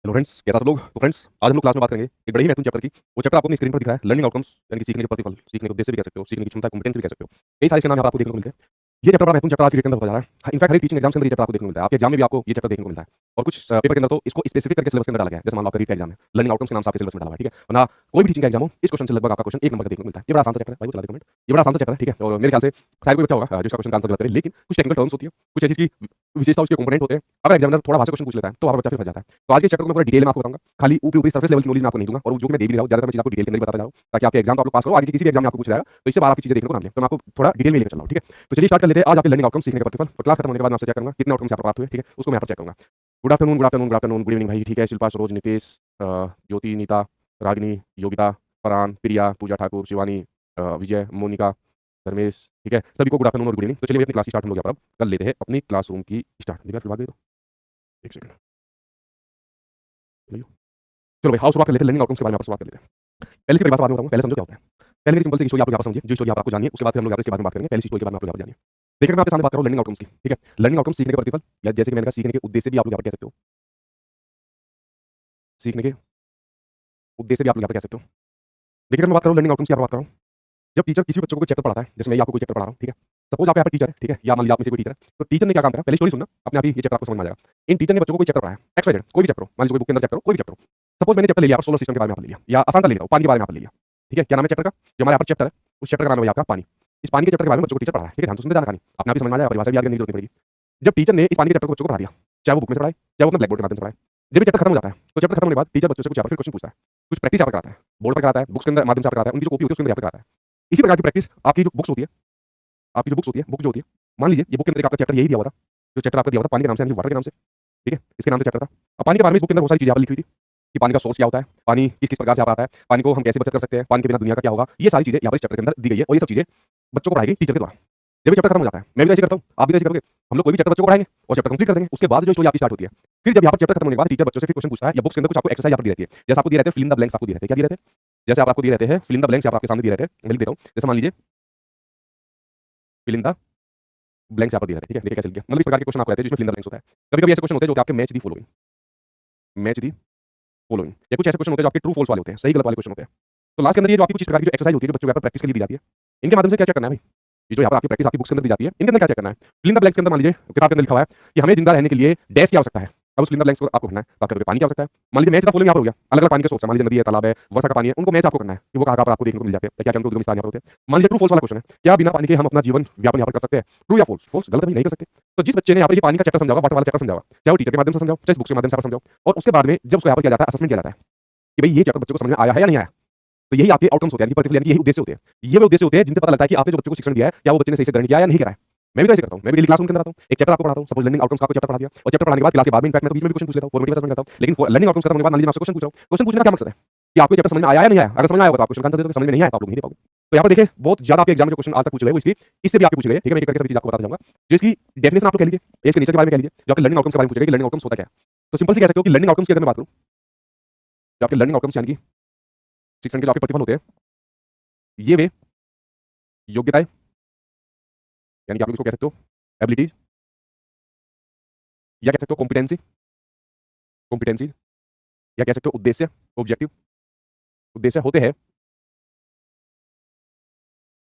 Hello friends, कैसा सब लोग। तो फ्रेंड्स, आज हम लोग क्लास में बात करेंगे एक बड़े ही महत्वपूर्ण चैप्टर की। वो चैप्टर आपको अपनी स्क्रीन पर दिख रहा है, लर्निंग आउटकम्स, यानी कि सीखने के प्रतिफल, सीखने के उद्देश्य भी कह सकते हो, सीखने की क्षमता, कॉम्पिटेंस भी कह सकते हो। कई सारे इसके नाम यहाँ पर आपको देखने को मिलते हैं। ये चैप्टर बड़ा महत्वपूर्ण चैप्टर आज की डेट के अंदर होता जा रहा है। इनफैक्ट हर टीचिंग एग्जाम के अंदर ये चैप्टर आपको देखने को मिलता है। आपके एग्जाम में भी आपको ये चैप्टर देखने को मिलता है। और कुछ पेपर के अंदर तो इसको स्पेसिफिक करके सिलेबस के अंदर डाला गया है। जैसे मान लो आपका रीट का एग्जाम है, लर्निंग आउटकम्स के नाम से आपके सिलेबस में डाला हुआ है, ठीक है। वरना कोई भी टीचिंग का एग्जाम हो, इस क्वेश्चन से लगभग आपका क्वेश्चन एक नंबर का देखने को मिलता है। ये बड़ा आसान सा चैप्टर है भाई, वो चला दे कमेंट। ये बड़ा आसान सा चैप्टर है, ठीक है। और मेरे ख्याल से शायद कोई बच्चा होगा जिसका क्वेश्चन का आंसर गलत करे, लेकिन कुछ टेक्निकल टर्म्स होती है, कुछ ऐसी चीज की विशेषता, उसके कंपोनेंट होते हैं। अगर एग्जामिनर थोड़ा भाषा क्वेश्चन पूछ लेता है तो वहां पर बच्चा फिर फंस जाता है। तो आज के चैप्टर को मैं पूरा डिटेल में आपको बताऊंगा। खाली ऊपरी ऊपरी सरफेस लेवल की नॉलेज मैं आपको नहीं दूंगा, और जो कि मैं दे भी रहा हूं, ज्यादातर मैं चीज आपको डिटेल के अंदर बताता जा रहा हूं, ताकि आपके एग्जाम तो आप लोग पास करो, आगे किसी भी एग्जाम में आपको पूछ जाएगा तो इससे बाहर आपकी चीजें देखने को ना मिले। तो मैं आपको थोड़ा डिटेल में लेकर चल रहा हूं, ठीक है। तो चलिए स्टार्ट कर लेते हैं। आज आपके लर्निंग आउटकम, सीखने का प्रतिफल, और क्लास खत्म होने के बाद मैं आपसे चेक करूंगा कितने आउटकम्स यहाँ पर प्राप्त हुए, ठीक है, उसको मैं यहाँ पर चेक करूंगा। Good afternoon, good afternoon, good afternoon, good evening भाई, ठीक है। शिल्पा, सरोज, नितेश, ज्योति, नीता, रागिनी, योगिता, फरहान, प्रिया, पूजा ठाकुर, शिवानी, विजय, मोनिका, धर्मेश, ठीक है, सभी को गुड आफ्टरनून और गुड इवनिंग। तो चलिए अपनी क्लास की स्टार्ट हम लोग यहाँ पर अब कर लेते हैं अपनी क्लासरूम की स्टार्ट। एक सेकंड, चलो भाई, हाउ शुरुआत कर लेते हैं। लर्निंग आउटकम्स के बारे में आप शुरुआत कर लेते हैं। पहले इसकी परिभाषा बाद में बताऊंगा, पहले समझो क्या होता है। पहले मेरी सिंपल सी स्टोरी आप लोग यहाँ पर समझिए, जो स्टोरी आप आपको जानिए, उसके बाद फिर हम लोग यहाँ पर इसके बारे में बात करेंगे। पहली स्टोरी के बारे में आप लोग यहाँ पर जानिए। देखिए, मैं आपके सामने बात कर रहा हूँ लर्निंग आउटकम्स की, ठीक है। लर्निंग आउटकम्स, सीखने के प्रतिफल, या जैसे कि मैंने कहा सीखने के उद्देश्य भी आप लोग यहाँ पर कह सकते हो। सीखने के उद्देश्य भी आप लोग यहाँ पर कह सकते हो। देखिए, अगर मैं बात करूँ लर्निंग आउटकम्स की, यहाँ पर बात कर रहा हूँ, जब टीचर किसी बच्चों को कोई चैप्टर पढ़ाता है, जैसे मैं आपको कोई चैप्टर पढ़ा रहा हूँ, ठीक है। सपोज आपका यहाँ पर टीचर है, ठीक है, या मान लीजिए आप में से कोई टीचर है, तो टीचर ने क्या काम करा, पहले स्टोरी सुनना, अपने आप ही ये चैप्टर आपको समझ में आ जाएगा। इन टीचर ने बच्चों को कोई चैप्टर पढ़ाया, एक्स वाई जेड, कोई भी चैप्टर हो, मान लीजिए कोई बुक के अंदर चैप्टर हो, कोई भी चैप्टर हो। सपोज मैंने चैप्टर ले लिया सोलर सिस्टम के बारे में यहाँ पर ले लिया, या आसान का ले लेता हूँ, पानी के बारे में यहाँ पर ले लिया, ठीक है। क्या नाम है चैप्टर का, जो हमारे यहाँ पर चैप्टर है, उस चैप्टर का नाम है आपका पानी। इस पानी के चैप्टर के बारे में बच्चों को टीचर पढ़ा है, ठीक है। ध्यान से सुनते जाना, कहानी अपने आप ही समझ में आ जाएगा, परिभाषा भी याद करने की जरूरत नहीं पड़ेगी। जब टीचर ने इस पानी के चैप्टर को बच्चों को पढ़ा दिया, चाहे वो बुक में से पढ़ाए, चाहे वो अपने ब्लैक बोर्ड के माध्यम से पढ़ाए, जब ये चैप्टर खत्म हो जाता है, तो चैप्टर खत्म होने के बाद टीचर बच्चों से कुछ यहाँ पर फिर क्वेश्चन पूछता है, कुछ प्रैक्टिस यहाँ पर कराता है, बोर्ड पर कराता है, बुक्स के अंदर माध्यम से कराता है, उनकी जो कॉपी होती है उसके अंदर यहाँ पर कराता है। इसी प्रकार की प्रैक्टिस आपकी जो बुक्स होती है, आपकी जो बुक्स होती है, बुक जो होती है, मान लीजिए ये बुक के अंदर एक आपका चैप्टर यही दिया हुआ था, जो चैप्टर आपका दिया हुआ था पानी के नाम से, यानी वाटर के नाम से, ठीक है, इसके नाम से चैप्टर था। अब पानी के बारे में इस बुक के अंदर बहुत सारी चीजें यहाँ पर लिखी हुई थी कि पानी का सोर्स क्या होता है, पानी किस किस प्रकार से आता है, पानी को हम कैसे बचत कर सकते हैं, पानी के बिना दुनिया का क्या होगा, ये सारी चीजें यहाँ पर इस चैप्टर के अंदर दी गई है, और ये सब चीजें बच्चों को पढ़ाई गई टीचर के द्वारा। जब ये चैप्टर खत्म हो जाता है, मैं भी ऐसे करता हूँ, आप भी ऐसे करोगे, हम लोग कोई भी चैप्टर बच्चों को पढ़ाएंगे और चैप्टर कंप्लीट कर देंगे, उसके बाद जो स्टोरी आपकी स्टार्ट होती है। फिर जब यहाँ पर चैप्टर खत्म होने के बाद टीचर बच्चों से फिर क्वेश्चन पूछता है, या बुक्स के अंदर कुछ आपको एक्सरसाइज यहाँ पर दी रहती है, जैसे आपको दिए रहते हैं फिल इन द ब्लैंक्स, आपको दिए रहते हैं, क्या दिए रहते हैं, जैसे आपको दिए रहते हैं फिल इन द ब्लैंक्स, आपके सामने दिए रहते हैं, मैं लिख देता हूँ, जैसे मान लीजिए फिल इन द ब्लैंक्स यहाँ पर दिए रहते हैं, ठीक है। देखिए कैसे लिख दिया, मतलब इस प्रकार के क्वेश्चन आपको रहते हैं जिसमें फिल इन द ब्लैंक्स होता है। कभी कभी ऐसे क्वेश्चन होते हैं जो कि आपके match the following, match the following, या कुछ ऐसे क्वेश्चन होते हैं जो आपके ट्रू फॉल्स वाले होते हैं, सही गलत वाले क्वेश्चन होते हैं। तो लास्ट के अंदर ये जो आपकी कुछ इस प्रकार की जो एक्सरसाइज होती है, जो बच्चों को यहाँ पर प्रैक्टिस के लिए दी जाती है, इनके माध्यम से क्या क्या करना है भाई, ये जो यहाँ पर आपकी प्रैक्टिस आपकी बुक्स के अंदर दी जाती है, इनके अंदर क्या क्या करना है। फिल इन द ब्लैंक्स के अंदर मान लीजिए किताब के अंदर लिखा हुआ है कि हमें जिंदा रहने के लिए डैश की आवश्यकता है। अब उस फिल इन द ब्लैंक्स को आपको भरना है, तो आप करोगे पानी की आवश्यकता है। मान लीजिए मैच द फॉलोइंग यहाँ पर हो गया, अलग अलग पानी के सोर्स है, मान लीजिए नदी है, तालाब है, वर्षा का पानी है, उनको मैच आपको करना है कि वो कहाँ पर आपको देखने को मिल जाते हैं, क्या क्या उनको उद्गम स्थान यहाँ पर होते हैं। मान लीजिए ट्रू फॉल्स वाला क्वेश्चन है, क्या बिना पानी के हम अपना जीवन व्यापन यहाँ पर कर सकते हैं, ट्रू या फॉल्स, फॉल्स गलत, नहीं कर सकते। तो जिस बच्चे ने यहाँ पर ये पानी का चैप्टर समझाओगा, वाटर वाला चैप्टर समझाओगा, चाहे वो टीचर के माध्यम से समझाओ, चाहे बुक्स के माध्यम से समझाओ, और उसके बाद में जब उसको यहाँ पर किया जाता है, असेसमेंट किया जाता है कि भाई ये चैप्टर बच्चों को समझ में आया है या नहीं आया, तो यही आपके आउटकम्स होते हैं, प्रतिफल, यानी यही उद्देश्य होते हैं। ये वो उद्देश्य होते हैं जिनसे पता लगता है कि आपने जो बच्चों को शिक्षण दिया है, क्या वो बच्चे ने सही से ग्रहण किया या नहीं करा है। मैं भी तो ऐसे करता हूँ, मैं भी डेली क्लासरूम के अंदर आता हूँ, एक चैप्टर आपको पढ़ाता हूँ, सपोज लर्निंग आउटकम्स का कोई चैप्टर पढ़ा दिया, और चैप्टर पढ़ाने के बाद क्लास के बाद में इनफैक्ट मैं तो बीच में भी क्वेश्चन पूछ लेता हूँ, फॉर्मेटिव असेसमेंट करता हूँ। लेकिन लर्निंग आउटकम्स खत्म होने के बाद मान लीजिए मैं आपसे क्वेश्चन पूछ रहा हूँ, क्वेश्चन पूछने का क्या मकसद है कि आपको चैप्टर समझ में आया या नहीं आया। अगर समझ में आया होगा तो आप क्वेश्चन का आंसर दे दोगे, समझ में नहीं आया तो आप लोग नहीं दे पाओगे। तो यहाँ पर देखिए बहुत ज्यादा आपके एग्जाम में जो क्वेश्चन आज तक पूछे गए वो इसकी इससे भी आपके पूछे गए, ठीक है। मैं एक करके सभी चीज आपको बताता जाऊंगा। जो इसकी डेफिनेशन आप लोग कह लीजिए, इसके नेचर के बारे में कह लीजिए, जो आपके लर्निंग आउटकम्स के बारे में पूछे गए कि लर्निंग आउटकम्स होता क्या है। तो सिंपल से कह सकते हो कि लर्निंग आउटकम्स की अगर मैं बात करूँ, जो आपके लर्निंग आउटकम्स यानी कि शिक्षण के जो आपके प्रतिफल होते हैं, ये वे योग्यताएं, यानी कि आप लोग इसको कह सकते हो एबिलिटीज, या कह सकते हो कॉम्पिटेंसी, कॉम्पिटेंसीज, या कह सकते हो उद्देश्य, ऑब्जेक्टिव, उद्देश्य होते हैं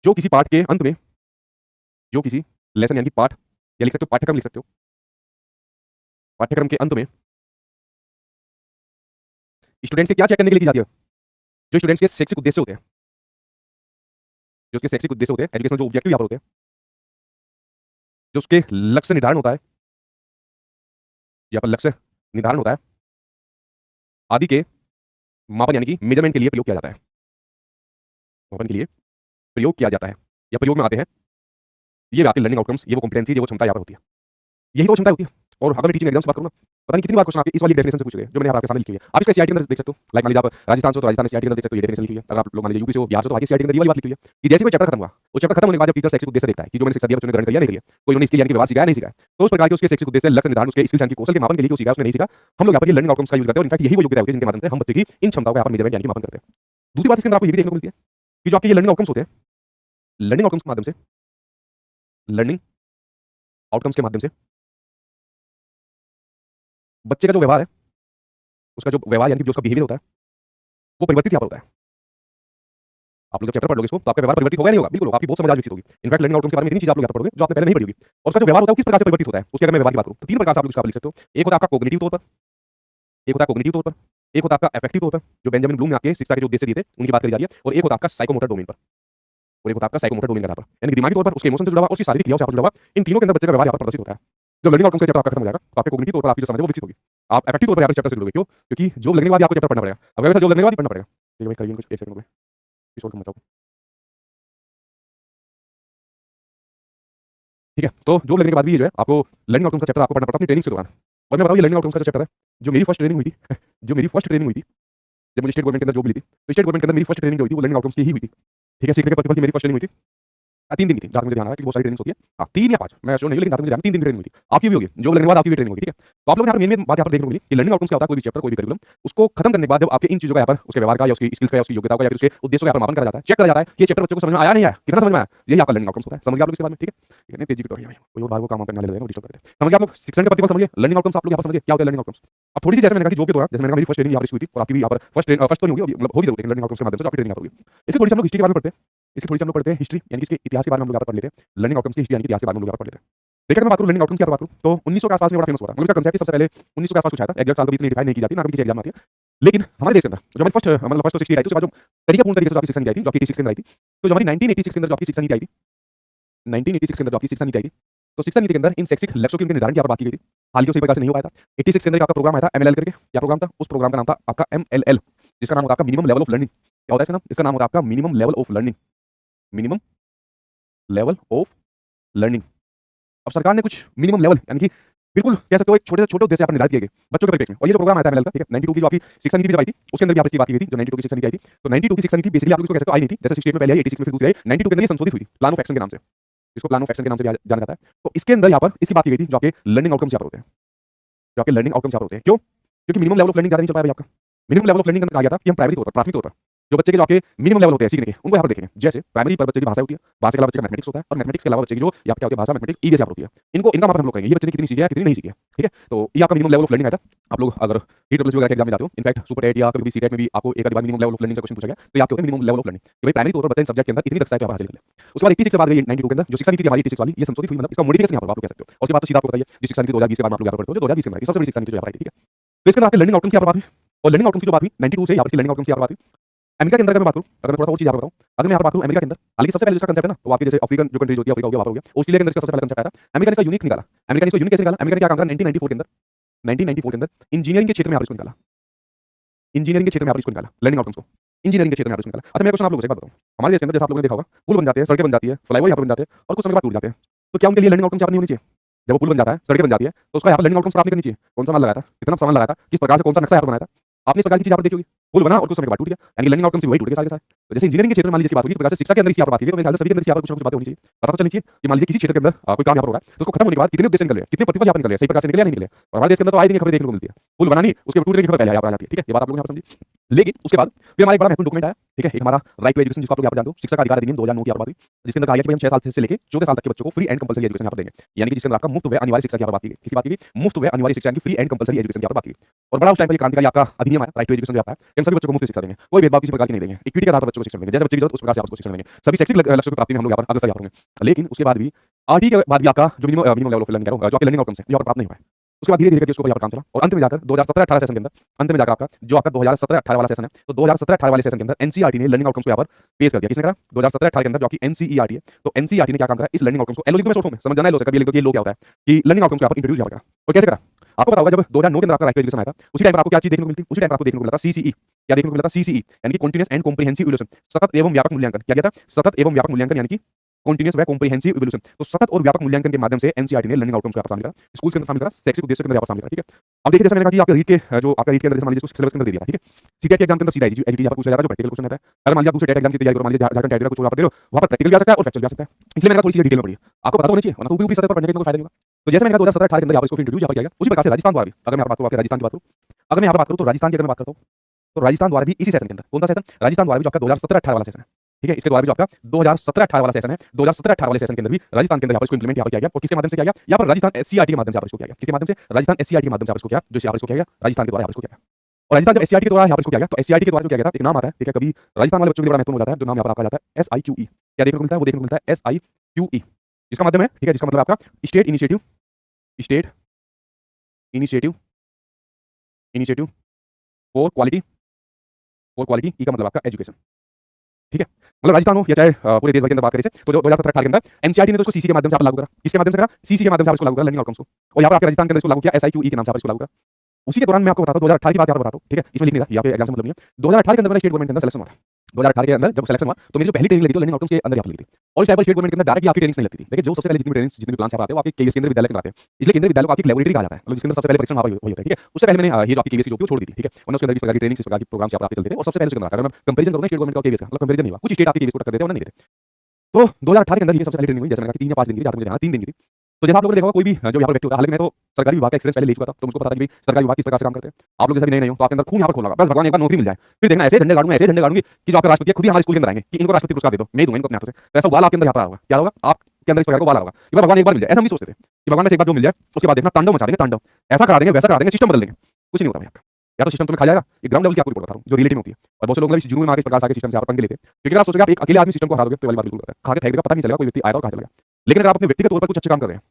जो किसी पाठ के अंत में, जो किसी लेसन यानी कि पाठ, या लिख सकते हो पाठ्यक्रम, लिख सकते हो पाठ्यक्रम के अंत में स्टूडेंट्स के क्या चेक करने के लिए की जाती है, जो स्टूडेंट्स के शैक्षिक उद्देश्य होते हैं, जो उसके शैक्षिक उद्देश्य होते हैं, एजुकेशनल जो ऑब्जेक्टिव यहाँ पर होते हैं, जो उसके लक्ष्य निर्धारण होता है, यहाँ पर लक्ष्य निर्धारण होता है आदि के मापन यानी कि मेजरमेंट के लिए प्रयोग किया जाता है, मापन के लिए प्रयोग किया जाता है या प्रयोग में आते हैं। ये आपके लर्निंग आउटकम्स, ये वो कॉम्पिटेंसी, ये वो क्षमता यहाँ पर होती है, यही तो क्षमता होती है। और अगर मैं टीचिंग एग्जाम से बात करूँ ना, पता नहीं कितनी बार क्वेश्चन आपके इस वाली डेफिनेशन से पूछे गए, जो मैंने आपके सामने लिखी हुई है। आप इसका सीआईटी के अंदर देख सकते हो, लाइक मान लीजिए आप राजस्थान से हो तो राजस्थान सीआईटी के अंदर देख सकते हो, ये डेफिनेशन लिखी हुई है। अगर आप लोग मान लीजिए यूपी से हो, बिहार से, तो आगे सीआईटी के अंदर ये वाली बात लिखी हुई है कि जैसे कोई चैप्टर खत्म हुआ, वो चैप्टर खत्म होने के बाद जब टीचर शैक्षिक उद्देश्य देखता है कि जो मैंने शिक्षा दिया बच्चों ने ग्रहण किया नहीं किया, कोई उन्होंने स्किल यानी कि व्यवहार सिखाया नहीं सिखाया, तो उस प्रकार के उसके शैक्षिक उद्देश्य, लक्ष्य निर्धारण, उसके स्किल्स यानी कि कौशल के मापन के लिए जो सीखा उसने नहीं सीखा, हम लोग यहाँ पर ये लर्निंग आउटकम्स का यूज करते हैं। और इनफैक्ट यही वो योग्यता होती है जिनके माध्यम से हम बच्चे की इन क्षमताओं का यहाँ पर मेजरमेंट यानी कि मापन करते हैं। दूसरी बात इसके अंदर आपको ये भी देखने को मिलती है कि जो आपके ये लर्निंग आउटकम्स होते हैं, लर्निंग आउटकम्स के माध्यम से, लर्निंग आउटकम्स के माध्यम से बच्चे का जो व्यवहार है, उसका जो व्यवहार यानी कि जो उसका बिहेवियर होता है वो परिवर्तित यहाँ पर होता है। आप लोग जब चैप्टर पढ़ोगे इसको तो आपका व्यवहार परिवर्तित होगा नहीं होगा, बिल्कुल होगा, आपकी बहुत समझ आज विकसित होगी। इनफैक्ट लर्निंग आउटकम्स के बारे में इतनी चीज आप लोग यहाँ पर पढ़ोगे जो आपने पहले नहीं पढ़ी होगी। और उसका जो व्यवहार होता है वो किस प्रकार से परिवर्तित होता है, उसकी अगर मैं व्यवहार की बात करूँ तो तीन प्रकार से आप लोग इसका लिख सकते हो। एक होता है आपका कॉग्निटिव तौर पर, एक होता है कॉग्निटिव तौर पर, एक होता है आपका अफेक्टिव तौर पर, जो बेंजामिन ब्लूम ने आपके शिक्षा के जो उद्देश्य दिए थे उनकी बात करी जा रही है, और एक होता है आपका साइकोमोटर डोमेन पर, और एक होता है आपका साइकोमोटर डोमेन के आधार पर, यानी कि दिमागी तौर पर उसके इमोशन से जुड़ा हुआ, उसकी शारीरिक क्रियाओं से जुड़ा हुआ, इन तीनों के अंदर बच्चे का व्यवहार यहाँ पर प्रदर्शित होता है। जब लर्निंग आउटकम्स का चैप्टर आपका खत्म हो जाएगा तो आपके कॉग्निटिव तौर पर आपकी जो समझ है वो विकसित होगी। आप अफेक्टिव तौर पर यहाँ पर चैप्टर से जुड़ोगे, क्यों? क्योंकि जॉब लगने के बाद आपको चैप्टर पढ़ना पड़ेगा। अब वैसे जॉब लगने के बाद ही पढ़ना पड़ेगा। ठीक है भाई, करिए कुछ 1 सेकंड हो गए, इस और कम बताओ। ठीक है, तो जॉब लगने के बाद भी ये जो है आपको लर्निंग आउटकम्स का चैप्टर आपको पढ़ना पड़ता है अपनी ट्रेनिंग के दौरान। और मैं बताऊँ ये लर्निंग आउटकम्स का जो चैप्टर है, जो मेरी फर्स्ट ट्रेनिंग हुई थी जो मेरी फर्स्ट ट्रेनिंग हुई थी जब मुझे स्टेट गवर्नमेंट के अंदर जॉब मिली थी, तो स्टेट गवर्नमेंट के अंदर मेरी फर्स्ट ट्रेनिंग जो हुई थी वो लर्निंग आउटकम्स की ही हुई थी। ठीक है, सीखने के प्रतिफल की मेरी फर्स्ट ट्रेनिंग हुई थी। 3 दिन की थी, जहाँ तक मुझे ध्यान आ रहा है कि बहुत सारी ट्रेनिंग होती है। हाँ, 3 या 5 मैं श्योर नहीं हूँ, लेकिन जहाँ तक मुझे ध्यान है 3 दिन की ट्रेनिंग हुई थी। आपकी भी होगी, जॉब लगने के बाद आपकी भी ट्रेनिंग होगी, ठीक है? तो आप लोगों ने यहाँ पर मेन बात यहाँ पर देखने को मिली कि लर्निंग आउटकम्स क्या होता है, कोई भी चैप्टर, कोई भी करिकुलम, उसको खत्म करने के बाद जब आपके इन चीज़ों का यहाँ पर उसके व्यवहार का या उसकी स्किल्स का या उसकी योग्यता का या फिर उसके उद्देश्यों का यहाँ पर मापन करा जाता है, चेक करा जाता है कि ये चैप्टर बच्चों को समझ में आया नहीं आया, कितना समझ में आया, यही आपका लर्निंग आउटकम्स होता है। समझ गए आप लोग इसके बारे में? ठीक है, कितने तेजी की टोरी है भाई, कोई और बात को काम करने लगे डिस्टर्ब करते हैं। समझ गए आप लोग? शिक्षण के प्रतिफल समझिए, लर्निंग आउटकम्स आप लोग यहाँ पर समझिए क्या होता है लर्निंग आउटकम्स। अब थोड़ी सी जैसे मैंने कहा कि जॉब के दौरान, जैसे मैंने कहा मेरी फर्स्ट ट्रेनिंग यहाँ पर हुई थी और आपकी भी यहाँ पर फर्स्ट तो नहीं होगी, मतलब होगी जरूर, लेकिन लर्निंग आउटकम्स के माध्यम से आपकी ट्रेनिंग यहाँ पर होगी। इसकी थोड़ी सी हम लोग हिस्ट्री के बारे में पढ़ते हैं, इसकी थोड़ी सी हम लोग पढ़ते हैं हिस्ट्री, यानी कि इसके इतिहास के बारे में हम लोग यहाँ पर पढ़ लेते हैं। लर्निंग आउटकम्स की हिस्ट्री यानी कि इतिहास के बारे में हम लोग यहाँ पर पढ़ लेते हैं। देखिए अगर मैं बात करूँ लर्निंग आउटकम्स की बात करूँ तो 1900 के आसपास में बड़ा फेमस हुआ था। मतलब इसका कांसेप्ट सबसे पहले 1900 के आसपास कुछ आया था, एग्जैक्ट साल कभी इतनी डिफाइन नहीं की जाती, ना कभी किसी एग्जाम में आती है। लेकिन हमारे देश के अंदर जो हमारी फर्स्ट मतलब फर्स्ट 60 आई थी, उसके बाद जो तरीकापूर्ण तरीके से आपकी शिक्षा नीति आई थी, जो आपकी 86 के अंदर आई थी, तो जो हमारी 1986 के अंदर जो आपकी शिक्षा नीति आई थी, 1986 के अंदर जो आपकी शिक्षा नीति आई थी, तो शिक्षा नीति के अंदर इन शैक्षिक लक्ष्यों के निर्धारण की यहाँ पर बात की गई थी। हाल ही सही प्रकार से नहीं हो पाया था। 86 के अंदर आपका प्रोग्राम आया था MLL करके, क्या प्रोग्राम था? उस प्रोग्राम का नाम था आपका MLL, जिसका नाम होता है आपका मिनिमम लेवल ऑफ लर्निंग। क्या होता है इसका नाम? इसका नाम होता है आपका minimum level of learning, minimum level of learning. अब सरकार ने कुछ मिनिमम लेवल यानी कि बिल्कुल कह सकते हो एक छोटे से छोटे उद्देश्य यहाँ पर निर्धारित किए गए बच्चों के परिप्रेक्ष्य में। और ये जो प्रोग्राम आया था MLL का, ठीक है, 92 की जो आपकी शिक्षा नीति भी जब आई थी उसके अंदर भी आप इसकी बात की गई थी, जो 92 की शिक्षा नीति आई थी। तो 92 की शिक्षा नीति बेसिकली आप लोग इसको कह सकते हो आई नहीं थी, जैसे 68 में पहले आई, 86 में फिर दूसरी आई, 92 के अंदर ये संशोधित हुई थी प्लान ऑफ एक्शन के नाम से, इसको प्लान ऑफ एक्शन के नाम से भी जाना जाता है। तो इसके अंदर यहाँ पर इसकी बात की गई थी जो आपके लर्निंग आउटकम्स यहाँ पर होते हैं, जो आपके लर्निंग आउटकम्स यहाँ पर होते हैं। क्यों? क्योंकि मिनिमम लेवल ऑफ लर्निंग ज़्यादा नहीं चल पाया आपका। मिनिमम लेवल ऑफ लर्निंग कहा गया था कि हम प्राइमरी तौर पर, प्राथमिक तौर पर जो बच्चे के जो आपके मिनिमम लेवल होते हैं सीखने के, उनको यहाँ पर देखेंगे। जैसे प्राइमरी पर बच्चे की भाषा होती है, भाषा के अलावा बच्चे का मैथमेटिक्स होता है, और मैथमेटिक्स के अलावा बच्चे की जो यहाँ क्या होती है भाषा, मैथमेटिक्स, ईवीएस यहाँ पर होती है। इनका मापन हम लोग करेंगे, ये बच्चे ने कितनी सीखी है, कितनी नहीं सीखी है। ठीक है, तो ये आपका मिनिमम लेवल ऑफ लर्निंग आया था। आप लोग अगर TSS वगैरह के एग्जाम में जाते हो, इनफैक्ट सुपर टेट या कभी सीटेट में भी आपको एक आधी बार मिनिमम लेवल ऑफ लर्निंग का क्वेश्चन पूछा गया, तो ये आपके होते हैं मिनिमम लेवल ऑफ लर्निंग कि भाई प्राइमरी तौर पर बच्चे सब्जेक्ट के अंदर इतनी दक्षता क्या हासिल कर ले। उसके बाद 86 से बाद गई 92 के अंदर जो शिक्षा नीति हमारी 86 वाली, ये संशोधित हुई, मतलब इसका मॉडिफिकेशन यहाँ पर आप लोग कह सकते हो। और उसके बाद तो सीधा आपको बताइए जिस शिक्षा नीति 2020 के बारे में आप लोग यहाँ पर पढ़ते हो, जो 2020 के अंदर सबसे बड़ी शिक्षा नीति जो यहाँ पर आई थी। ठीक है, तो इसके अंदर आपके लर्निंग आउटकम्स की यहाँ पर बात हुई, और लर्निंग आउटकम्स की जो बात हुई 92 से यहाँ पर लर्निंग आउटकम्स की यहाँ पर बात हुई। अमेरिका के अंदर अगर मैं बात करूँ, अगर मैं थोड़ा सा और चीज यहाँ पर बताऊँ, अगर मैं यहाँ पर बात करूँ अमेरिका के अंदर, हालांकि सबसे पहले इसका कंसेप्ट है ना, वो आपकी जैसे अफ्रीकन जो कंट्रीज होती है, अफ्रीका हो गया, वहाँ हो गया, ऑस्ट्रेलिया के अंदर इसका सबसे पहले कंसेप्ट आया था। अमेरिका ने इसका यूनिक निकाला। अमेरिका ने इसको यूनिक कैसे निकाला? अमेरिका ने क्या काम करा 1994 के अंदर, 1994 के अंदर इंजीनियरिंग के क्षेत्र में यहाँ पर इसको निकाला, इंजीनियरिंग के क्षेत्र में यहाँ पर इसको निकाला लर्निंग आउटकम्स को, इंजीनियरिंग के क्षेत्र में यहाँ पर इसको निकाला। अच्छा मेरा क्वेश्चन आप लोगों से एक बात बताऊँ, हमारे देश के अंदर जैसे आप लोगों ने देखा होगा पुल बन जाते हैं, सड़कें बन जाती है, फ्लाईओवर यहाँ पर बन जाते हैं, और कुछ समय के बाद टूट जाते हैं, तो क्या उनके लिए लर्निंग आउटकम्स यहाँ पर नहीं होनी चाहिए? जब वो पुल बन जाता है, सड़कें बन जाती है, तो उसका यहाँ पर लर्निंग आउटकम्स प्राप्त करनी चाहिए। कौन सा माल लगाया था, कितना सामान लगाया था, किस प्रकार से कौन सा नक्शा यहाँ पर बनाया था, आपने इस प्रकार की चीज यहाँ पर देखी होगी। पुल बना और कुछ समय के बाद टूट गया, यानी लर्निंग आउटकम्स वही टूट गए सारे के सारे। तो जैसे इंजीनियरिंग के क्षेत्र में मान लीजिए बात होगी, इस प्रकार से शिक्षा के अंदर इसी यहाँ पर बात की गई, तो मेरे ख्याल से सभी के अंदर यहाँ पर कुछ ना कुछ बातें होनी चाहिए। पता तो चलनी चाहिए कि मान लीजिए किसी क्षेत्र के अंदर कोई काम यहाँ पर हो रहा है, तो उसको खत्म होने के बाद कितने उद्देश्य निकल रहे हैं, कितने प्रतिफल यहाँ पर निकल रहे हैं, सही प्रकार से निकले या नहीं निकले। और हमारे देश के अंदर तो आए दिन खबर देखने को मिलती है, पुल बना नहीं उसके टूटने की खबर पहले यहाँ पर आ जाती है। ठीक है, ये बात आप लोग यहाँ पर समझिए। लेकिन उसके बाद फिर हमारा एक बड़ा महत्वपूर्ण डॉक्यूमेंट आया, ठीक है, एक हमारा राइट टू एजुकेशन, जिसको आप लोग यहाँ पर जानते हो, शिक्षा का अधिकार अधिनियम 2009 की बात हुई, जिसके अंदर कहा गया कि हम 6 साल से लेकर 14 साल तक के बच्चों को फ्री एंड कंपल्सरी एजुकेशन यहाँ पर देंगे, यानी कि जिसके अंदर आपका मुफ्त व अनिवार्य शिक्षा की बात की गई। किसी बात की मुफ्त व अनिवार्य शिक्षा की फ्री एंड कंपल्सरी एजुकेशन की बात की। और बड़ा उस टाइम पर क्रांतिकारी आपका अधिनियम आया, राइट टू एजुकेशन जो आता है, हम सभी बच्चों को मुफ्त शिक्षा देंगे, कोई भेदभाव किसी प्रकार की नहीं देंगे, इक्विटी के आधार पर बच्चों को शिक्षा देंगे, जैसे बच्चे की जरूरत उस प्रकार से आपको शिक्षा देंगे, सभी शैक्षिक लक्ष्यों की प्राप्ति में हम लोग यहाँ पर अग्रसर यहाँ पर होंगे। लेकिन उसके बाद भी RT के बाद भी आपका जो मिनिमम लेवल ऑफ लर्निंग जो आपके लर्निंग आउटकम्स है यहाँ पर प्राप्त नहीं हुआ है। उसके बाद धीरे धीरे करके उसको यहाँ पर काम चला, और अंत में जाकर 2017-18 सेशन के अंदर, अंत में जाकर आपका जो आपका 2017-18 वाला सेशन है, तो 2017-18 वाले सेशन के अंदर NCERT ने लर्निंग आउटकम्स को यहाँ पर पेश कर दिया। किसने करा? 2017-18 के अंदर जो आपकी NCERT है, तो NCERT ने क्या काम करा, इस लर्निंग आउटकम्स को एलओ लिख दो मैं शॉर्ट फॉर्म में, समझ जाना है लो से, कभी लिख दो कि ये लो क्या होता है, कि लर्निंग आउटकम्स को यहाँ पर इंट्रोड्यूस यहाँ पर करा। और कैसे करा आपको पता होगा, जब 2009 के अंदर आपका राइट टू एजुकेशन आया था, उसी टाइम पर आपको क्या चीज देखने को मिलती, उसी टाइम पर आपको देखने को मिला था CCE। क्या देखने को मिला था? CCE यानी कि कंटीन्यूअस एंड कॉम्प्रिहेंसिव इवैल्यूएशन, सतत एवं व्यापक मूल्यांकन। क्या किया था? सतत एवं व्यापक मूल्यांकन, यानी कि कंटीन्यूअस व कॉम्प्रिहेंसिव इवैल्यूएशन। तो सतत और व्यापक मूल्यांकन के माध्यम से NCERT ने लर्निंग आउटकम्स को यहाँ पर शामिल करा, स्कूल के अंदर शामिल करा, शैक्षिक उद्देश्य के अंदर यहाँ पर शामिल करा। ठीक है, अब देखिए जैसे मैंने कहा कि आपके रीट के जो आपका रीट के अंदर जैसे मान लीजिए सिलेबस के अंदर दे दिया, ठीक है, सीटेट के एग्जाम के अंदर सीधा एडीटी यहाँ पर पूछा जाएगा, जो प्रैक्टिकल क्वेश्चन रहता है। अगर मान लीजिए आप दूसरे टेट एग्जाम की तैयारी करो, मान लीजिए झारखंड टेट का कुछ वहाँ पर दे रहे हो, वहाँ पर प्रैक्टिकल भी आ सकता है और फैक्चुअल भी आ सकता है, इसलिए मैंने थोड़ी सी डिटेल में पढ़ी, आपको पता होना चाहिए, वरना ऊपरी सतह पर पढ़ने के कोई फायदा नहीं होगा। तो जैसे मैंने कहा 2017-18 के अंदर यहाँ पर इसको इंट्रोड्यूस यहाँ पर किया गया, उसी प्रकार से राजस्थान द्वारा भी, अगर मैं बात करूँ राजस्थान की बात करूँ, अगर मैं यहाँ पर बात करूँ तो राजस्थान की अगर मैं बात करता हूँ, तो राजस्थान द्वारा भी इसी सेशन के अंदर, कौन सा सेशन? राजस्थान द्वारा भी जो आपका 2017-18 वाला सेशन है, ठीक है, इसके द्वारा भी जो आपका 2017-18 वाला सेशन है, 2017-18 वाले सेशन के अंदर भी राजस्थान के अंदर यहाँ पर इसको इंप्लीमेंट यहाँ पर किया गया। और किसके माध्यम से किया गया? यहाँ पर राजस्थान SCERT के माध्यम से यहाँ पर इसको किया गया। किसके माध्यम से? राजस्थान SCERT के माध्यम से यहाँ पर इसको किया, जो यहाँ पर इसको किया गया राजस्थान के द्वारा यहाँ पर इसको किया गया। और राजस्थान जब एससीईआरटी के द्वारा यहाँ पर इसको किया गया तो एससीईआरटी के द्वारा जो किया गया था एक नाम आता है, ठीक है, कभी राजस्थान वाले बच्चों के लिए बड़ा महत्वपूर्ण हो जाता है, जो नाम यहाँ पर आपका जाता है SIQE। क्या देखने को मिलता है? वो देखने को मिलता है SIQE, इसका माध्यम है, ठीक है, जिसका मतलब आपका state initiative, state initiative, initiative for quality, for quality, E का मतलब आपका एजुकेशन, ठीक है। मतलब राजस्थान हो या चाहे पूरे देश भर के अंदर बात करें तो 2017 के अंदर एनसीईआरटी ने तो उसको सीसी के माध्यम से आप लागू करा, किसके माध्यम से करा? सीसी के माध्यम से आप इसको लागू करा लर्निंग आउटकम्स को, और यहाँ पर आपके राजस्थान के अंदर इसको लागू किया SIQE के नाम से आप इसको लागू करा। उसी के दौरान मैं आपको बताता हूँ 2018 की बात यहाँ पर बताता हूँ, ठीक है, इसमें लिख नहीं रहा, यहाँ पे एग्जाम से मतलब नहीं है। 2018 के अंदर मेरा स्टेट गवर्नमेंट के अंदर सिलेक्शन हुआ था। 2018 के अंदर जब सिलेक्शन हुआ तो मेरी जो पहली ट्रेनिंग लगी थी लर्निंग आउटकम्स के अंदर यहाँ पर लगी थी। और इस टाइप पर स्टेट गवर्नमेंट के अंदर डायरेक्ट आपकी ट्रेनिंग नहीं लगती थी, लेकिन जो सबसे पहले जितनी ट्रेनिंग जितने भी प्लान आप आते हो आपके केवीएस केंद्र विद्यालय के अंदर आते हैं, इसलिए केंद्र विद्यालय को आपकी लैबोरेटरी कहा जाता है, मतलब जिसके अंदर सबसे पहले परीक्षण वहाँ पर होता है, ठीक है। उससे पहले मैंने ये जो आपकी केवीएस की जो छोड़ दी थी, ठीक है, और उसके अंदर इस प्रकार की ट्रेनिंग इस प्रकार की प्रोग्राम आपके चलते थे, और सबसे पहले उसके अंदर अगर मैं कंपैरिजन करूँ स्टेट गवर्नमेंट का केवीएस का, मतलब कंपैरिजन नहीं हुआ, कुछ स्टेट आपके केवीएस को टक्कर देते हैं और नहीं देते। तो 2018 के अंदर ये सबसे पहले ट्रेनिंग हुई, जैसे मैंने कहा 3 या 5 दिन की, जहाँ तक मुझे ध्यान 3 दिन की थी। तो जैसा आप लोगों ने देखा होगा कोई भी जो यहाँ पर व्यक्ति होता है, हालांकि मैं तो सरकारी विभाग का एक्सपीरियंस पहले ले चुका था, तो मुझको पता था कि भाई सरकारी विभाग किस प्रकार से काम करते हैं। आप लोग जैसे भी नए हो तो आपके अंदर खून यहाँ पर खोला होगा, बस भगवान एक बार नौकरी मिल जाए, फिर देखना ऐसे झंडे गाड़ूंगा, ऐसे झंडे गाड़ूंगी कि जो आपका राष्ट्रपति है खुद ही हमारे स्कूल के अंदर आएंगे कि इनको राष्ट्रपति पुरस्कार दे दो, मैं ही दूंगा इनको अपने हाथों से। तो ऐसा वाल आपके अंदर यहाँ पर होगा, क्या होगा आपके अंदर इस प्रकार का वाल होगा कि भगवान एक बार मिल जाए। ऐसा हम भी सोचते थे कि भगवान से एक बार जो मिल जाए उसके बाद देखना तांडव मचा देंगे, तांडव ऐसा करा देंगे, वैसा करा देंगे, सिस्टम बदल देंगे। कुछ नहीं होता भाई आपका, या तो सिस्टम तुम्हें खा जाएगा। एक ग्राउंड लेवल की आपको रिपोर्ट बता रहा हूँ जो रियलिटी में होती है, और बहुत से लोग इस जुनून में आगे इस प्रकार से सिस्टम से आप पंगे लेते हैं, क्योंकि आप सोचोगे आप एक अकेले आदमी सिस्टम को हरा दोगे तो वाली बात बिल्कुल होता है, खा के फेंक देगा, पता नहीं चलेगा कोई व्यक्ति आया और कहाँ चला गया। लेकिन अगर आप अपने व्यक्तिगत तौर पर कुछ अच्छे काम कर रहे हैं,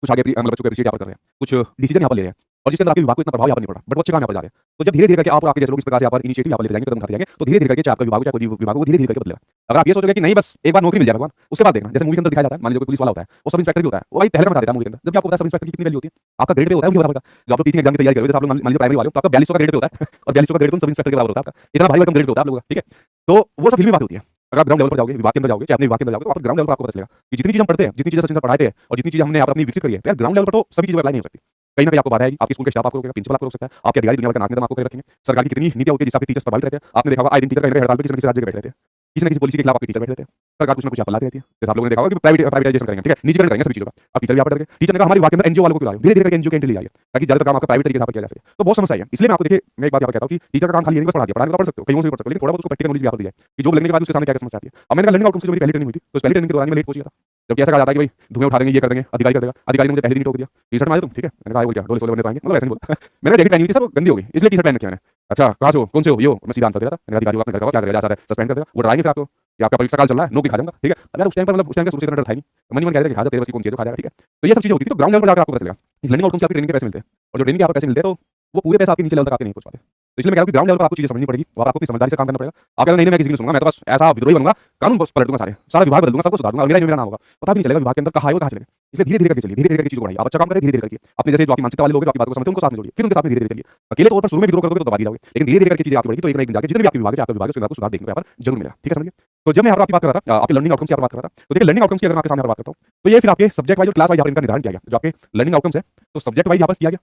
कुछ आगे मतलब बच्चों को एप्रिशिएट यहाँ पर कर रहे हैं, कुछ डिसीजन यहाँ पर ले रहे हैं, और जिसके अंदर आपके विभाग को इतना प्रभाव यहाँ पर नहीं पड़ रहा, बट वो अच्छे काम यहाँ पर जा रहे हैं, तो जब धीरे धीरे करके आप और आपके जैसे लोग इस प्रकार से यहाँ पर इनिशिएटिव यहाँ पर लेते जाएंगे, कदम उठाते जाएंगे, तो धीरे धीरे करके चाहे आपका विभाग चाहे कोई विभाग वो धीरे धीरे करके बदलेगा। अगर आप ये सोचोगे कि नहीं बस एक बार नौकरी मिल जाए भगवान, उसके बाद देखना, जैसे मूवी के अंदर दिखाया जाता है, मान लीजिए कोई पुलिस वाला होता है, वो सब इंस्पेक्टर भी होता है, वो भाई पहले बता देता है मूवी के अंदर, जब आपको पता है सब इंस्पेक्टर की कितनी वैल्यू होती है, आपका ग्रेड पे होता है, उनके बराबर का। जब आप लोग टीचिंग एग्जाम की तैयारी करोगे, जैसे आप लोग मान लीजिए प्राइमरी वाले हो, तो आपका 4200 का ग्रेड पे होता है, और 4200 का ग्रेड तो सब इंस्पेक्टर के बराबर होता है आपका, इतना भारी भरकम ग्रेड पे होता है आप लोगों का, ठीक है। तो वो सब फिल्मी बात होती है। अगर आप ग्राउंड लेवल पर जाओगे, विभाग के अंदर जाओगे, चाहे अपने विभाग के अंदर जाओगे, तो आप ग्राउंड लेवल पर आपको पता चलेगा कि जितनी चीज हम पढ़ते हैं, जितनी चीजें सचिन सर पढ़ाते हैं, और जितनी चीजें हमने यहाँ पर अपनी विकसित करी है, तो यार ग्राउंड लेवल पर तो सभी चीजें अप्लाई नहीं हो सकती। कहीं ना कहीं आपको बाधा आएगी, आपके स्कूल के स्टाफ आपको रोकेगा, प्रिंसिपल आपको रोक सकता है, आपके अधिकारी दुनिया भर का नाक में दम आपको कर रखेंगे। सरकार की कितनी नीतियां होती है जिससे आपके टीचर्स प्रभावित रहते हैं। आपने देखा होगा आए दिन टीचर कहीं हड़ताल पर किसी न किसी राज्य के बैठे रहते हैं, किसी न किसी पॉलिसी के खिलाफ आपके टीचर बैठे रहते हैं, सरकार कुछ ना कुछ यहाँ पर लाती रहती है। जैसे आप लोगों ने देखा होगा कि प्राइवेटाइजेशन करेंगे, ठीक है, निजीकरण करेंगे सभी चीजों का, आप टीचर भी यहाँ पर करके टीचर ने कहा हमारी विभाग के अंदर एनजीओ वालों को क्यों लाए, धीरे धीरे करके एनजीओ की एंट्री ली आई है, ताकि ज्यादातर काम आपका प्राइवेट तरीके से किया जा सके। तो बहुत समस्या है, इसलिए मैं आपको देखिए मैं एक बात यहाँ पर कहता हूँ कि टीचर का काम खाली नहीं बस पढ़ा दिया, पढ़ाने का पढ़ सकते हो, कहीं से भी पढ़ सकते हो, लेकिन थोड़ा बहुत उसको प्रैक्टिकल नॉलेज भी यहाँ पर दिया है कि जॉब लगने के बाद उसके सामने क्या समस्या आती है। अब मैंने कहा लर्निंग आउटकम्स की जो मेरी पहली ट्रेनिंग हुई थी, तो पहली ट्रेनिंग के दौरान मैं लेट पहुंच गया था। जब ऐसा कहा जाता है कि भाई धुएं उठा देंगे, ये कर देंगे, अधिकारी कर देगा, अधिकारी ने मुझे पहले दिन टोक दिया, टी-शर्ट में आए तुम, ठीक है, मैंने कहा बोल क्या डोले सोले बनने तो आएंगे, मतलब ऐसे नहीं बोला। मैंने जैकेट पहनी हुई थी, सब गंदी हो गई, इसलिए टी-शर्ट पहन रखी मैंने। अच्छा कहाँ से हो, कौन से हो, यो, मैं सीधा आंसर दे रहा था। मैंने अधिकारी को आपने घर का क्या करेगा, जा सकता है सस्पेंड कर देगा, वो डराएंगे फिर आपको कि आपका परीक्षा काल चल रहा है, नौकरी खा जाऊंगा, ठीक है। अगर उस टाइम पर मतलब उस टाइम का सोच इतना डर था नहीं, तो मन ही मन कहता था कि खा जा तेरे बस की कौन चीज खा जाएगा, ठीक है। तो ये सब चीजें होती थी, तो ग्राउंड लेवल पर जाकर आपको पता चलेगा इस लर्निंग आउटकम्स के आपकी ट्रेनिंग के पैसे मिलते हैं, और जो ट्रेनिंग के आपको पैसे मिलते हैं तो वो पूरे पैसे आपके नीचे लेवल तक आके नहीं पहुंच पाते। तो इसलिए मैं कह रहा हूं कि ग्राउंड लेवल पर आपको चीजें समझनी पड़ेगी, और आपको अपनी समझदारी से काम करना पड़ेगा। आप कहते नहीं मैं किसी की नहीं सुनूंगा, मैं तो बस ऐसा विद्रोही बनूंगा, कानून बस पलट दूंगा, सारा विभाग बदल दूंगा, सबको सुधार दूंगा, मेरा नाम होगा, पता भी नहीं चलेगा विभाग के अंदर कहाँ है वो कहाँ चलेगा। इसलिए धीरे धीरे करके चलिए, धीरे धीरे करके चीजों को बढ़ाइए, आप अच्छा काम करें धीरे धीरे करके। अपने जैसे जो आपकी मानसिकता वाले लोग हैं, जो आपकी बातों को समझते हैं, उनको साथ में जोड़िए, फिर उनके साथ में धीरे धीरे चलिए। अकेले तौर पर शुरू में विद्रोह करोगे तो दबा दी जाओगे, लेकिन धीरे धीरे करके चीजें आपकी बढ़ेगी तो एक ना एक दिन जाके जितने भी आपके विभाग है, आपका विभाग है, उसके अंदर आपको सुधार देखने को यहाँ पर जरूर मिलेगा, ठीक है, समझिए। तो जब मैं यहाँ पर आपकी बात कर रहा था, आपके लर्निंग आउटकम्स की बात कर रहा था, तो देखिए लर्निंग आउटकम्स की अगर मैं आपके सामने बात करता हूँ, तो ये फिर आपके सब्जेक्ट वाइज और क्लास वाइज यहाँ पर इनका निर्धारण किया गया। जो आपके लर्निंग आउटकम्स है तो सब्जेक्ट वाइज यहाँ पर किया गया,